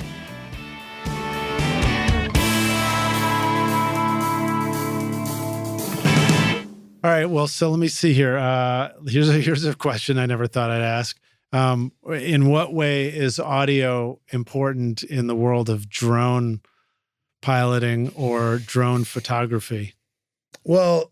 All right. Well, so let me see here. Here's a question I never thought I'd ask. In what way is audio important in the world of drone piloting or drone photography? Well,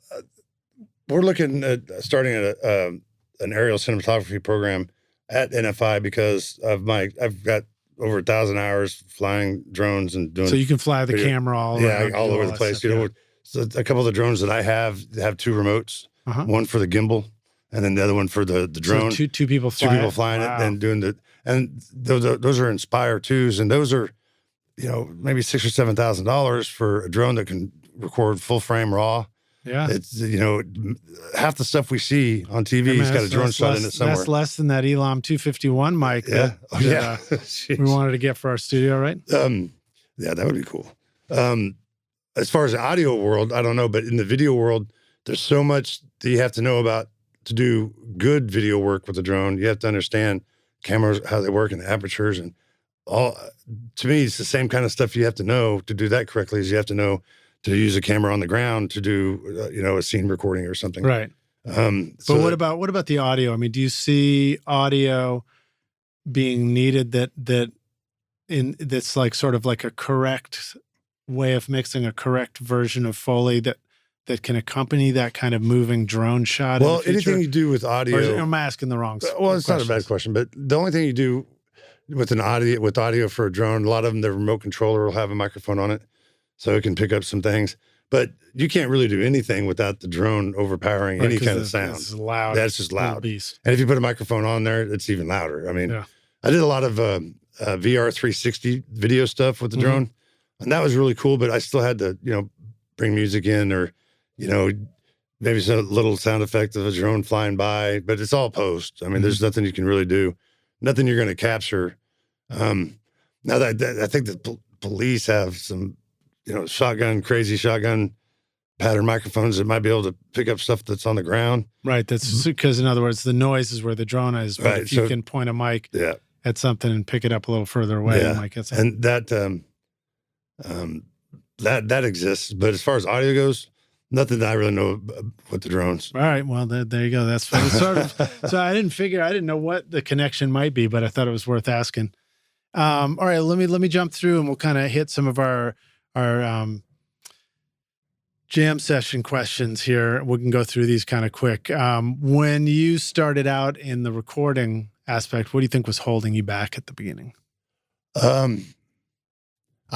we're looking at starting an aerial cinematography program at NFI because of I've got over 1,000 hours flying drones and doing. So you can fly the camera all over the place. Stuff, So a couple of the drones that I have two remotes, one for the gimbal and then the other one for the drone. So two people flying, it and doing and those are Inspire 2s, and those are, maybe $6,000 or $7,000 for a drone that can record full frame raw. Yeah. It's, half the stuff we see on TV has got a drone shot in it somewhere. That's less than that Elam 251 mic that we wanted to get for our studio, right? Yeah, that would be cool. As far as the audio world, I don't know, but in the video world, there's so much that you have to know about to do good video work with a drone. You have to understand cameras, how they work, and the apertures, and all. To me, it's the same kind of stuff you have to know to do that correctly as you have to know to use a camera on the ground to do, a scene recording or something. Right. But what about the audio? I mean, do you see audio being needed that's like sort of like a correct way of mixing, a correct version of Foley that can accompany that kind of moving drone shot? Well, anything you do with audio. Or am I asking the wrong Well, it's not a bad question, but the only thing you do with audio for a drone, a lot of them, the remote controller will have a microphone on it, so it can pick up some things. But you can't really do anything without the drone overpowering any kind of sound. It's loud. That's just loud. Beast. And if you put a microphone on there, it's even louder. I mean, I did a lot of VR360 video stuff with the drone, and that was really cool. But I still had to, bring music in, or, maybe some little sound effect of a drone flying by. But it's all post. I mean, there's nothing you can really do, nothing you're going to capture. Now that I think the police have some, crazy shotgun pattern microphones that might be able to pick up stuff that's on the ground. Right. That's because, in other words, the noise is where the drone is. But if you can point a mic at something and pick it up a little further away, and that exists. But as far as audio goes, nothing that I really know with the drones. All right. Well, there you go. That's sort of. So I didn't know what the connection might be, but I thought it was worth asking. All right. Let me jump through, and we'll kind of hit some of our jam session questions here. We can go through these kind of quick. When you started out in the recording aspect, what do you think was holding you back at the beginning? I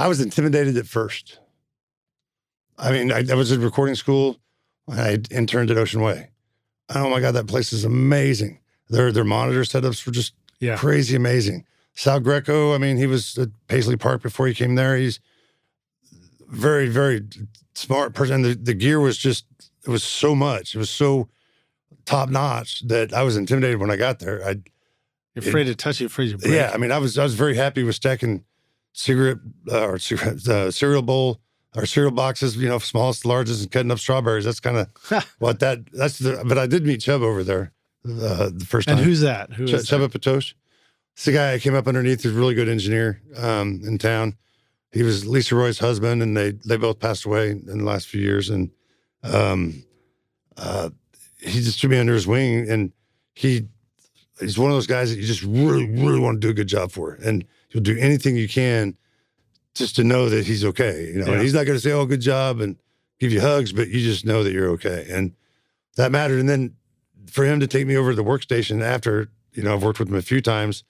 was intimidated at first. I mean, I was at recording school. I interned at OceanWay. Oh my God, that place is amazing. Their monitor setups were just crazy amazing. Sal Greco, I mean, he was at Paisley Park before he came there. He's very, very smart person. And the gear was it was so much. It was so top notch that I was intimidated when I got there. You're afraid to touch it, afraid to break. Yeah, I mean, I was very happy with stacking cereal bowl or cereal boxes, smallest to largest, and cutting up strawberries. That's kind of what but I did meet Chubb over there the first time. And who's that? Chubb Patosh. It's the guy I came up underneath. He's a really good engineer in town. He was Lisa Roy's husband, and they both passed away in the last few years. And he just took me under his wing, and he's one of those guys that you just really, really want to do a good job for. And you'll do anything you can just to know that he's okay. And he's not going to say, "Oh, good job," and give you hugs, but you just know that you're okay. And that mattered. And then for him to take me over to the Workstation after, I've worked with him a few times,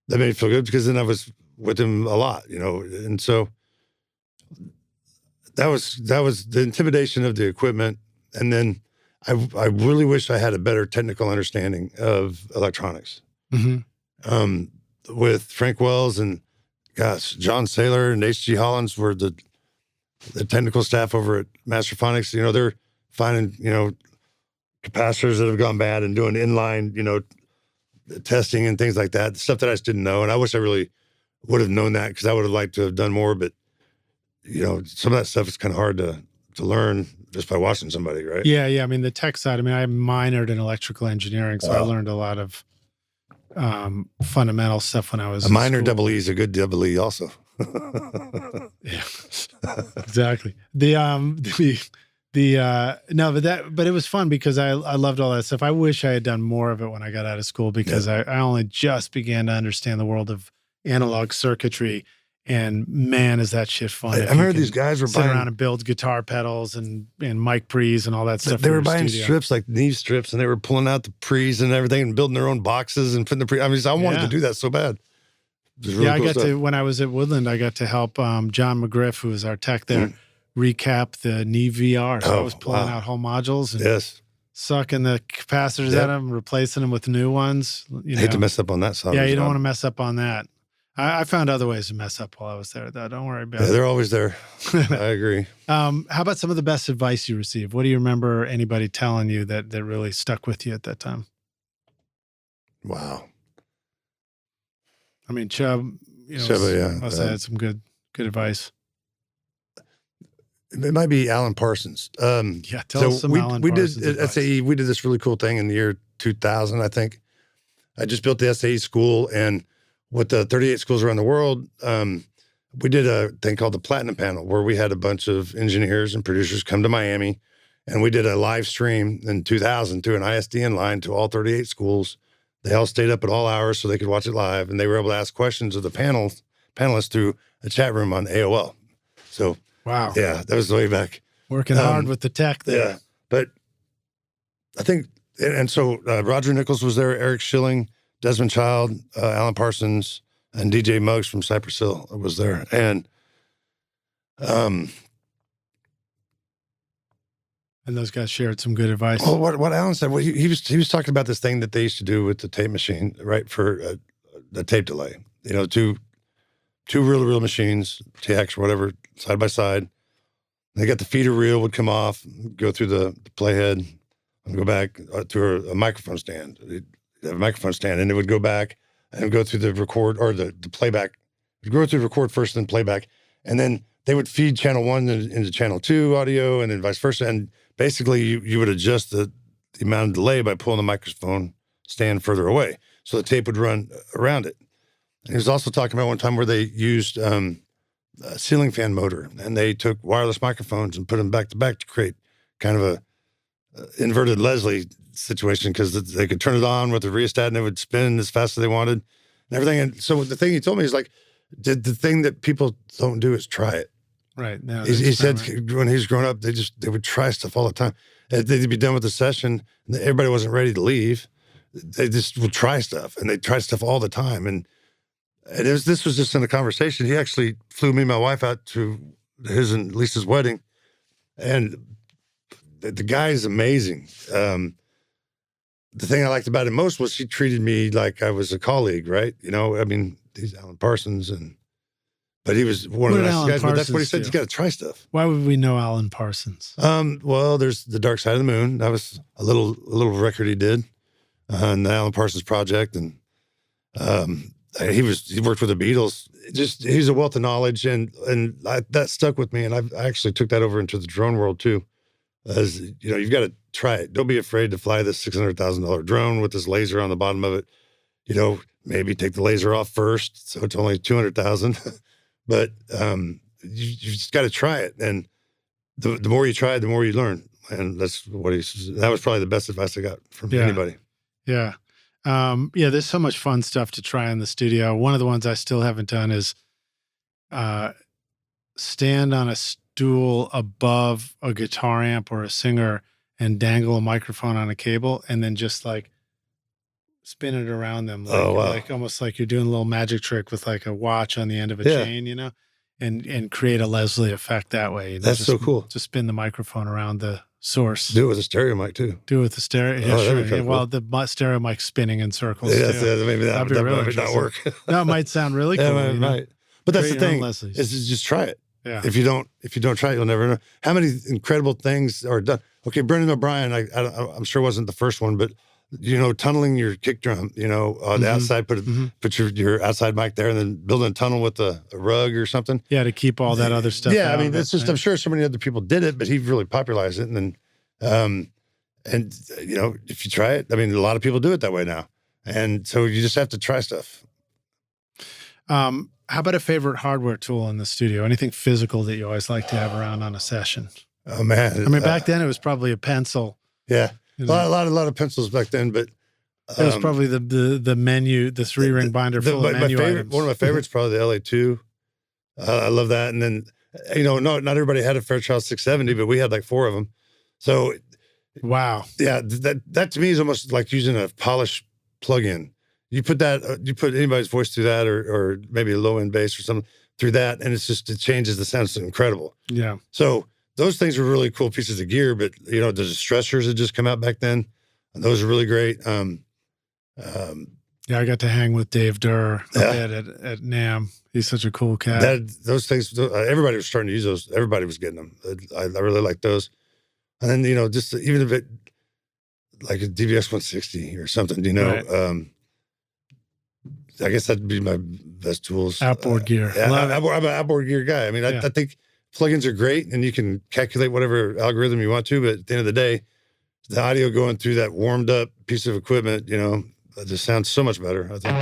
that made me feel good, because then I was with him a lot, and so that was the intimidation of the equipment. And then I really wish I had a better technical understanding of electronics. With Frank Wells and John Saylor and H.G. Hollins were the technical staff over at Masterfonics. They're finding, capacitors that have gone bad and doing inline, testing and things like that, stuff that I just didn't know. And I wish I really would have known that, because I would have liked to have done more. But, some of that stuff is kind of hard to learn just by watching somebody, right? Yeah. I mean, the tech side, I minored in electrical engineering, so I learned a lot of fundamental stuff when I was a minor double E is a good double E also. Yeah, exactly. But it was fun because I loved all that stuff. I wish I had done more of it when I got out of school, because I only just began to understand the world of analog circuitry. And man, is that shit fun. I remember these guys were sit around and build guitar pedals and mic pre's and all that stuff. They were buying strips, like knee strips, and they were pulling out the pre's and everything and building their own boxes and putting the pre. I wanted to do that so bad. Really I got to, when I was at Woodland, I got to help John McGriff, who was our tech there, recap the knee VR. So I was pulling out whole modules and sucking the capacitors at them, replacing them with new ones. I hate to mess up on that side. Yeah, you don't want to mess up on that. I found other ways to mess up while I was there, though. Don't worry about it. They're always there. I agree. How about some of the best advice you received? What do you remember anybody telling you that really stuck with you at that time? Wow. I mean, Chubb, also had some good advice. It might be Alan Parsons. Tell us some Alan Parsons did at SAE. We did this really cool thing in the year 2000, I think. I just built the SAE school, and with the 38 schools around the world, we did a thing called the Platinum Panel, where we had a bunch of engineers and producers come to Miami, and we did a live stream in 2000 through an ISDN line to all 38 schools. They all stayed up at all hours so they could watch it live, and they were able to ask questions of the panelists through a chat room on AOL. So Wow. Yeah, that was way back. Working hard with the tech there. Yeah, but I think, and so Roger Nichols was there, Eric Schilling, Desmond Child, Alan Parsons, and DJ Muggs from Cypress Hill was there. And those guys shared some good advice. Well, what Alan said, well, he was talking about this thing that they used to do with the tape machine, right, for the tape delay. You know, two reel-to-reel machines, TX or whatever, side by side. They got the feeder reel would come off, go through the playhead, and go back to a microphone stand. They'd have a microphone stand, and it would go back and go through the record or the playback. It'd go through the record first, then playback, and then they would feed channel 1 into channel 2 audio, and then vice versa. And basically, you would adjust the amount of delay by pulling the microphone stand further away, so the tape would run around it. And he was also talking about one time where they used a ceiling fan motor, and they took wireless microphones and put them back to back to create kind of a inverted Leslie situation, because they could turn it on with the rheostat and it would spin as fast as they wanted and everything. And so the thing he told me is like, the thing that people don't do is try it. Right. No, he said when he was growing up, they would try stuff all the time. They'd be done with the session, and everybody wasn't ready to leave. They just would try stuff, and they try stuff all the time. And this was just in a conversation. He actually flew me and my wife out to his and Lisa's wedding, and the guy is amazing. The thing I liked about him most was he treated me like I was a colleague, right? You know, I mean, he's Alan Parsons, but he was one of the nicest guys. But that's what he said. You got to try stuff. Why would we know Alan Parsons? Well, there's The Dark Side of the Moon. That was a little record he did, and the Alan Parsons Project, and he worked with the Beatles. Just he's a wealth of knowledge, and that stuck with me. And I actually took that over into the drone world too. As you know, you've got to try it. Don't be afraid to fly this $600,000 drone with this laser on the bottom of it. You know, maybe take the laser off first, so it's only $200,000. But you just got to try it, and the more you try, the more you learn. And that's what that was probably the best advice I got from anybody. Yeah. There's so much fun stuff to try in the studio. One of the ones I still haven't done is stand on a stool above a guitar amp or a singer and dangle a microphone on a cable, and then just like spin it around them. Like almost like you're doing a little magic trick with like a watch on the end of a chain, you know, and create a Leslie effect that way. You know, that's so cool. To spin the microphone around the source. Do it with a stereo mic too. Do it with the stereo. Yeah, sure. Yeah, well, the stereo mic's spinning in circles. Yeah, maybe that might not work. No, it might sound really cool. Yeah, it might. But that's the thing. Is just try it. Yeah. If you don't try it, you'll never know how many incredible things are done. Okay, Brendan O'Brien, I'm sure wasn't the first one, but you know, tunneling your kick drum, you know, on the outside, put your outside mic there, and then building a tunnel with a rug or something. Yeah, to keep all that other stuff. Yeah, I mean, it's just, I'm sure so many other people did it, but he really popularized it. And then, and you know, if you try it, I mean, a lot of people do it that way now. And so you just have to try stuff. How about a favorite hardware tool in the studio? Anything physical that you always like to have around on a session? Oh man. I mean, back then it was probably a pencil. Yeah. You know? A lot of pencils back then, but it was probably the menu, the 3-ring binder full of menu items. One of my favorites, probably the LA2. I love that. And then, you know, not everybody had a Fairchild 670, but we had like 4 of them. So, wow. Yeah, that to me is almost like using a polish plug-in. You put anybody's voice through that, or maybe a low-end bass or something through that, and it changes the sound. It's incredible. Yeah. So those things were really cool pieces of gear, but you know, the distressors had just come out back then, and those are really great. Yeah, I got to hang with Dave Durr at NAMM. He's such a cool cat. Those things, everybody was starting to use those. Everybody was getting them. I really like those. And then, you know, just even if it, like a DVX 160 or something, you know, right. I guess that'd be my best tools. Outboard gear. I'm an outboard gear guy. I mean, I think plugins are great, and you can calculate whatever algorithm you want to, but at the end of the day, the audio going through that warmed up piece of equipment, you know, it just sounds so much better, I think.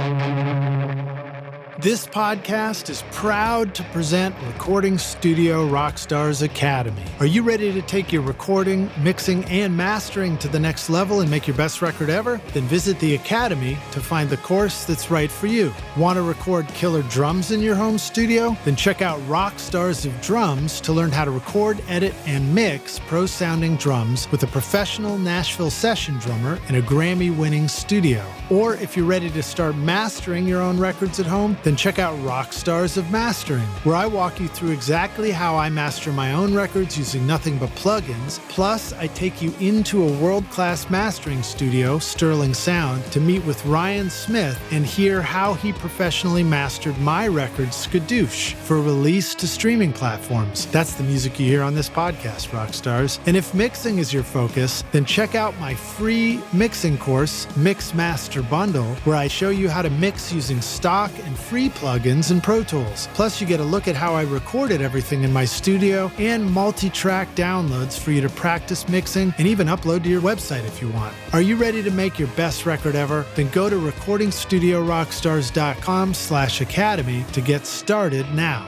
This podcast is proud to present Recording Studio Rockstars Academy. Are you ready to take your recording, mixing, and mastering to the next level and make your best record ever? Then visit the Academy to find the course that's right for you. Want to record killer drums in your home studio? Then check out Rockstars of Drums to learn how to record, edit, and mix pro-sounding drums with a professional Nashville session drummer in a Grammy-winning studio. Or if you're ready to start mastering your own records at home, then check out Rockstars of Mastering, where I walk you through exactly how I master my own records using nothing but plugins. Plus, I take you into a world-class mastering studio, Sterling Sound, to meet with Ryan Smith and hear how he professionally mastered my record, Skadoosh, for release to streaming platforms. That's the music you hear on this podcast, Rockstars. And if mixing is your focus, then check out my free mixing course, Mix Master Bundle, where I show you how to mix using stock and free plugins and Pro Tools. Plus, you get a look at how I recorded everything in my studio and multi-track downloads for you to practice mixing and even upload to your website if you want. Are you ready to make your best record ever? Then go to recordingstudiorockstars.com/academy to get started now.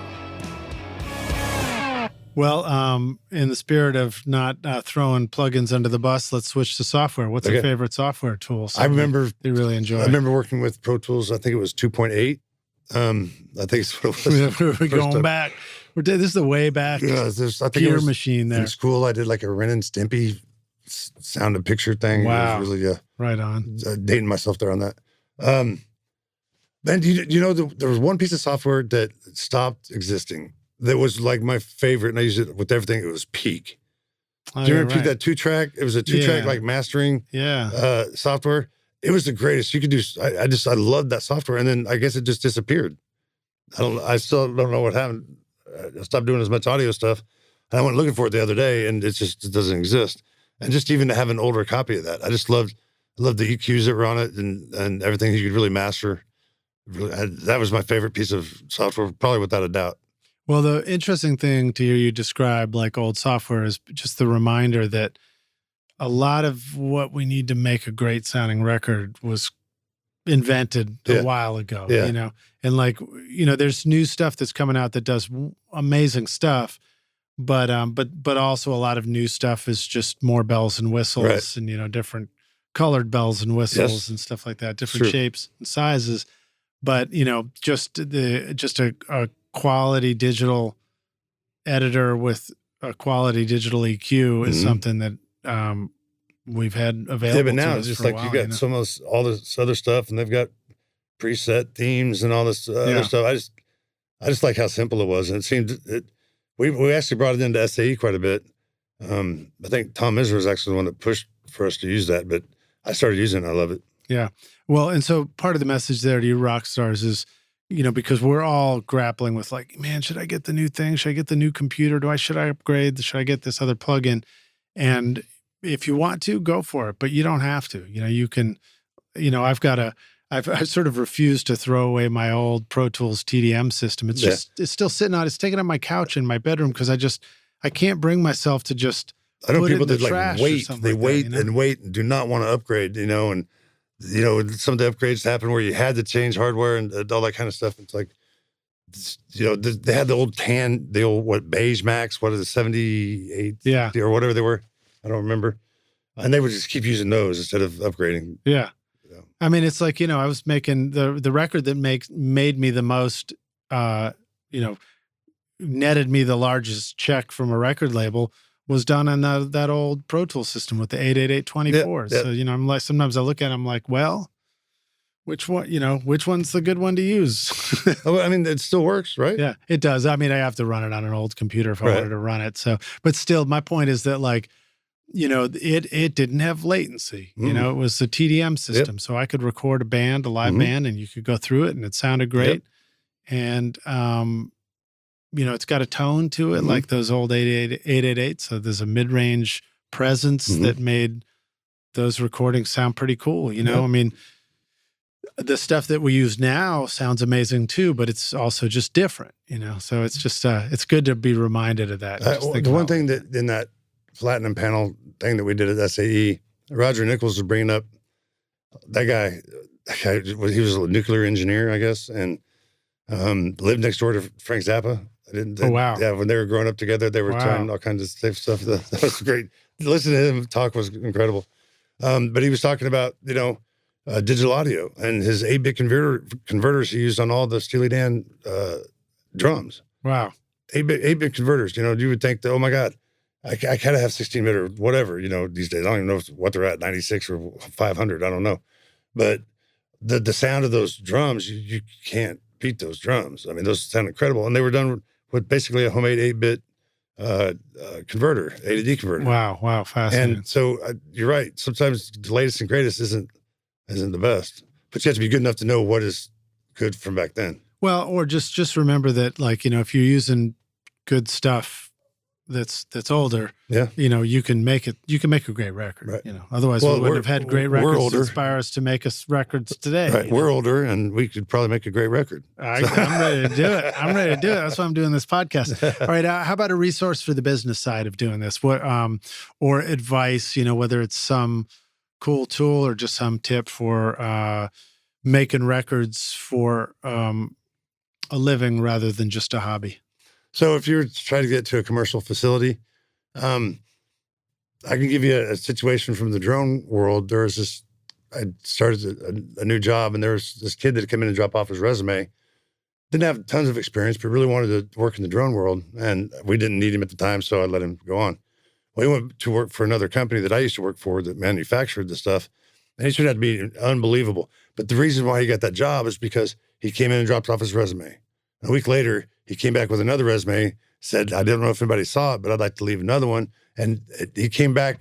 Well, in the spirit of not throwing plugins under the bus, let's switch to software. What's your favorite software tool? I remember you really enjoy. I remember working with Pro Tools. I think it was 2.8. I think it's what it was. We're going back. This is the way back. Yeah, I think Pure it was machine there. In school, I did like a Ren and Stimpy sound and picture thing. Wow. It was really, right on. Dating myself there on that. And you know, there was one piece of software that stopped existing that was like my favorite, and I used it with everything. It was Peak. Do you remember Peak, that 2-track? It was a 2-track like mastering software. It was the greatest. You could do. I loved that software, and then I guess it just disappeared. I still don't know what happened. I stopped doing as much audio stuff, and I went looking for it the other day, and it doesn't exist. And just even to have an older copy of that, I loved the EQs that were on it, and everything you could really master. That was my favorite piece of software, probably without a doubt. Well, the interesting thing to hear you describe like old software is just the reminder that a lot of what we need to make a great sounding record was invented a while ago, you know? And like, you know, there's new stuff that's coming out that does amazing stuff, but also a lot of new stuff is just more bells and whistles and, you know, different colored bells and whistles and stuff like that, different shapes and sizes. But, you know, just a quality digital editor with a quality digital EQ is something that we've had available. Yeah, but now to it's us just for a like while, you got some of all this other stuff, and they've got preset themes and all this other stuff. I just like how simple it was, and it seemed we actually brought it into SAE quite a bit. I think Tom Misner was actually the one that pushed for us to use that, but I started using it. I love it. Yeah. Well, and so part of the message there to you rock stars is, you know, because we're all grappling with like, man, should I get the new thing? Should I get the new computer? Should I upgrade? Should I get this other plugin? And if you want to, go for it, but you don't have to. You know, you can, you know, I've sort of refused to throw away my old Pro Tools TDM system. It's it's still sitting on, it's taken up my couch in my bedroom because I can't bring myself to just I know put people it in that the like trash wait, you know? and wait and do not want to upgrade, you know, and you know, some of the upgrades happen where you had to change hardware and all that kind of stuff. It's like, you know, they had the old beige Max, what is it, 78 or whatever they were. I don't remember. And they would just keep using those instead of upgrading. Yeah. I mean, it's like, you know, I was making the record that made me the most, you know, netted me the largest check from a record label was done on that old Pro Tools system with the 88824. So, you know, I'm like, sometimes I look at it, I'm like, well, which one's the good one to use? I mean, it still works, right? Yeah, it does. I mean, I have to run it on an old computer if I wanted to run it. So, but still, my point is that like, you know, it didn't have latency. You know, it was a TDM system. So I could record a live band, and you could go through it and it sounded great. And, you know, it's got a tone to it like those old 888. So there's a mid-range presence that made those recordings sound pretty cool. You know, I mean, the stuff that we use now sounds amazing too, but it's also just different, you know? So it's just, it's good to be reminded of that. The one thing that in that platinum panel thing that we did at SAE, Roger Nichols was bringing up that guy, he was a nuclear engineer, I guess. And Lived next door to Frank Zappa. Oh, wow. Yeah, when they were growing up together, they were trying all kinds of safe stuff. That was great. Listen to him talk was incredible. But he was talking about, digital audio and his 8-bit converters he used on all the Steely Dan drums. Wow. 8-bit converters. You would think that, oh my God, I kind of have 16-bit or whatever, these days. I don't even know what they're at, 96 or 500. I don't know. But the sound of those drums, you can't beat those drums. I mean, those sound incredible. And they were done with basically a homemade 8-bit converter, A to D converter. Wow. Fascinating. And so you're right. Sometimes the latest and greatest isn't the best, but you have to be good enough to know what is good from back then. Well, or just remember that, if you're using good stuff that's older, you can make a great record. Right. Otherwise we wouldn't have had great records to inspire us to make us records today. Right. We're older and we could probably make a great record. I'm ready to do it. That's why I'm doing this podcast. All right. How about a resource for the business side of doing this? What, or advice, whether it's some cool tool or just some tip for, making records for, a living rather than just a hobby. So if you're trying to get to a commercial facility, I can give you a situation from the drone world. I started a new job, and there was this kid that had come in and drop off his resume. Didn't have tons of experience, but really wanted to work in the drone world. And we didn't need him at the time, so I let him go on. Well, he went to work for another company that I used to work for that manufactured the stuff. And he turned out to be unbelievable. But the reason why he got that job is because he came in and dropped off his resume. A week later, he came back with another resume, said, I don't know if anybody saw it, but I'd like to leave another one. And he came back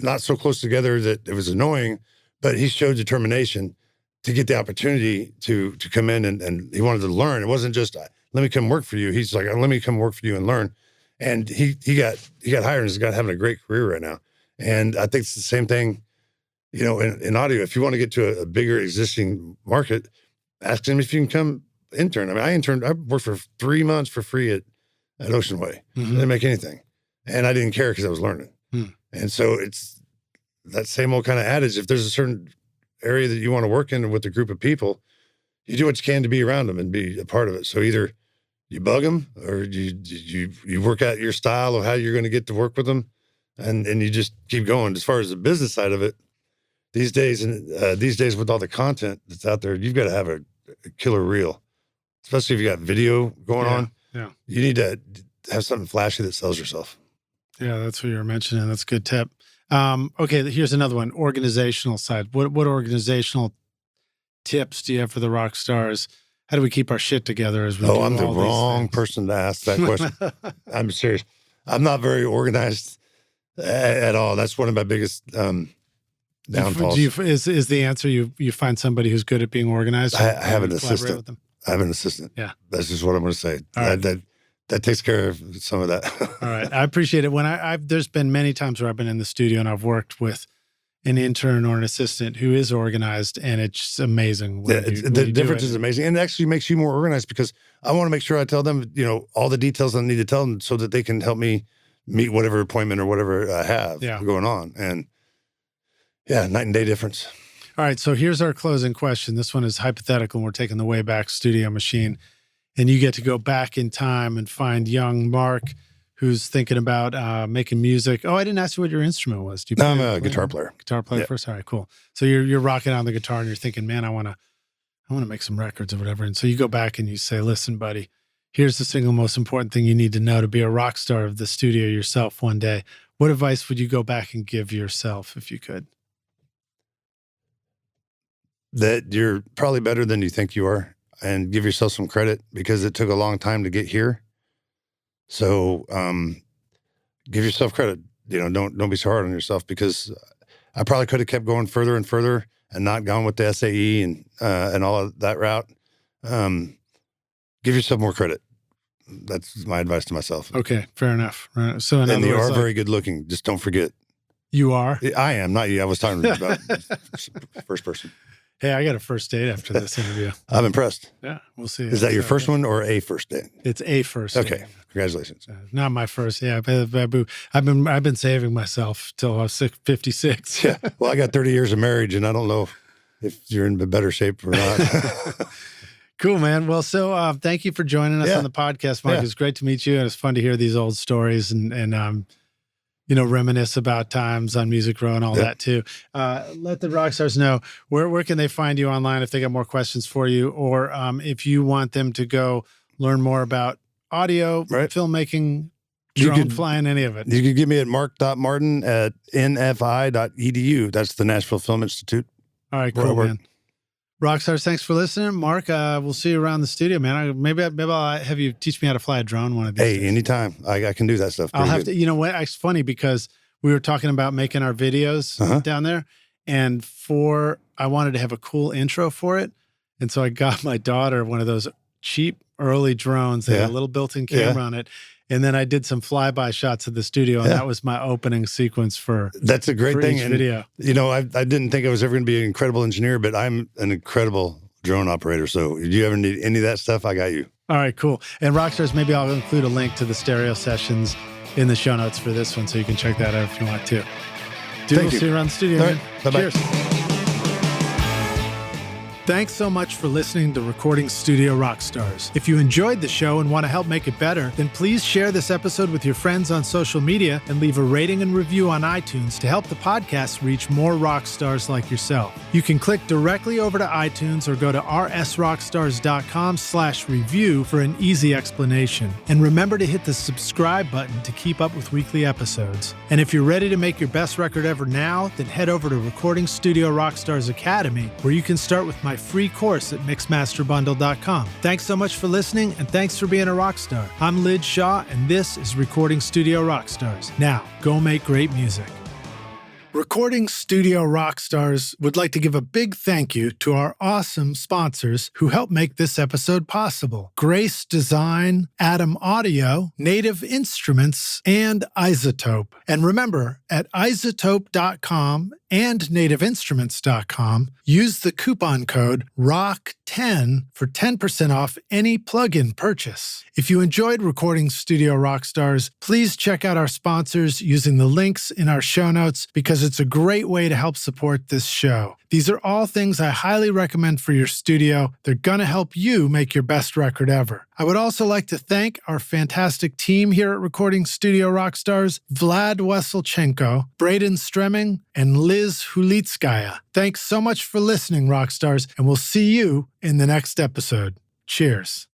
not so close together that it was annoying, but he showed determination to get the opportunity to come in and he wanted to learn. It wasn't just, let me come work for you. He's like, let me come work for you and learn. And he got hired and he's having a great career right now. And I think it's the same thing, in audio. If you want to get to a bigger existing market, ask him if you can come intern. I mean, I worked for 3 months for free at OceanWay. Mm-hmm. I didn't make anything. And I didn't care because I was learning. And so it's that same old kind of adage. If there's a certain area that you want to work in with a group of people, you do what you can to be around them and be a part of it. So either you bug them or you work out your style of how you're going to get to work with them and you just keep going. As far as the business side of it, these days with all the content that's out there, you've got to have a killer reel. Especially if you got video going on. Yeah. You need to have something flashy that sells yourself. Yeah, that's what you were mentioning. That's a good tip. Okay, here's another one. Organizational side. What organizational tips do you have for the rock stars? How do we keep our shit together as we do all I'm the these wrong things? person to ask that question. I'm serious. I'm not very organized at all. That's one of my biggest downfalls. Is the answer you find somebody who's good at being organized? I have an assistant. I have an assistant. Yeah. That's just what I'm going to say. Right. That takes care of some of that. All right. I appreciate it. When there's been many times where I've been in the studio and I've worked with an intern or an assistant who is organized, and it's amazing. The difference is amazing. And it actually makes you more organized because I want to make sure I tell them, all the details I need to tell them so that they can help me meet whatever appointment or whatever I have going on. And night and day difference. All right, so here's our closing question. This one is hypothetical, and we're taking the Wayback Studio machine. And you get to go back in time and find young Mark who's thinking about making music. Oh, I didn't ask you what your instrument was. I'm a guitar player. Guitar player first? All right, cool. So you're rocking on the guitar and you're thinking, man, I want to make some records or whatever. And so you go back and you say, listen, buddy, here's the single most important thing you need to know to be a rock star of the studio yourself one day. What advice would you go back and give yourself if you could? That you're probably better than you think you are, and give yourself some credit because it took a long time to get here. So give yourself credit. Don't be so hard on yourself because I probably could have kept going further and further and not gone with the SAE and all of that route. Give yourself more credit. That's my advice to myself. Okay, fair enough. Right. So and you are very good looking. Just don't forget. You are? I am, not you. I was talking about first person. Hey, I got a first date after this interview. I'm impressed. Yeah, we'll see. Is that your first one or a first date? It's a first date. Okay, congratulations. Not my first. Yeah, I've been saving myself till I was 56. Yeah, well, I got 30 years of marriage, and I don't know if you're in better shape or not. Cool, man. Well, so thank you for joining us on the podcast, Mike. Yeah. It was great to meet you, and it's fun to hear these old stories and reminisce about times on Music Row and all that too. Let the rock stars know where can they find you online if they got more questions for you, or if you want them to go learn more about audio, filmmaking, drone flying, any of it. You could give me at mark.martin@nfi.edu. That's the Nashville Film Institute. All right, cool, man. Rockstars, thanks for listening. Mark, we'll see you around the studio, man. Maybe I'll have you teach me how to fly a drone one of these days. Anytime. I can do that stuff. I'll have to, it's funny because we were talking about making our videos down there, and I wanted to have a cool intro for it. And so I got my daughter one of those cheap early drones that had a little built-in camera on it. And then I did some flyby shots of the studio, and that was my opening sequence for That's a great thing. Each video. I didn't think I was ever going to be an incredible engineer, but I'm an incredible drone operator. So if you ever need any of that stuff, I got you. All right, cool. And Rockstars, maybe I'll include a link to the stereo sessions in the show notes for this one, so you can check that out if you want to. We'll see you around the studio. All right. Bye-bye. Cheers. Thanks so much for listening to Recording Studio Rockstars. If you enjoyed the show and want to help make it better, then please share this episode with your friends on social media and leave a rating and review on iTunes to help the podcast reach more rock stars like yourself. You can click directly over to iTunes or go to rsrockstars.com/review for an easy explanation. And remember to hit the subscribe button to keep up with weekly episodes. And if you're ready to make your best record ever now, then head over to Recording Studio Rockstars Academy, where you can start with my free course at mixmasterbundle.com. Thanks so much for listening, and thanks for being a rock star. I'm Lid Shaw, and this is Recording Studio Rockstars. Now, go make great music. Recording Studio Rockstars would like to give a big thank you to our awesome sponsors who help make this episode possible: Grace Design, Atom Audio, Native Instruments, and Isotope. And remember, at isotope.com and nativeinstruments.com, use the coupon code ROCK10 for 10% off any plug-in purchase. If you enjoyed Recording Studio Rockstars, please check out our sponsors using the links in our show notes, because it's a great way to help support this show. These are all things I highly recommend for your studio. They're gonna help you make your best record ever. I would also like to thank our fantastic team here at Recording Studio Rockstars: Vlad Weselchenko, Braden Stremming, and Liz Hulitskaya. Thanks so much for listening, Rockstars, and we'll see you in the next episode. Cheers.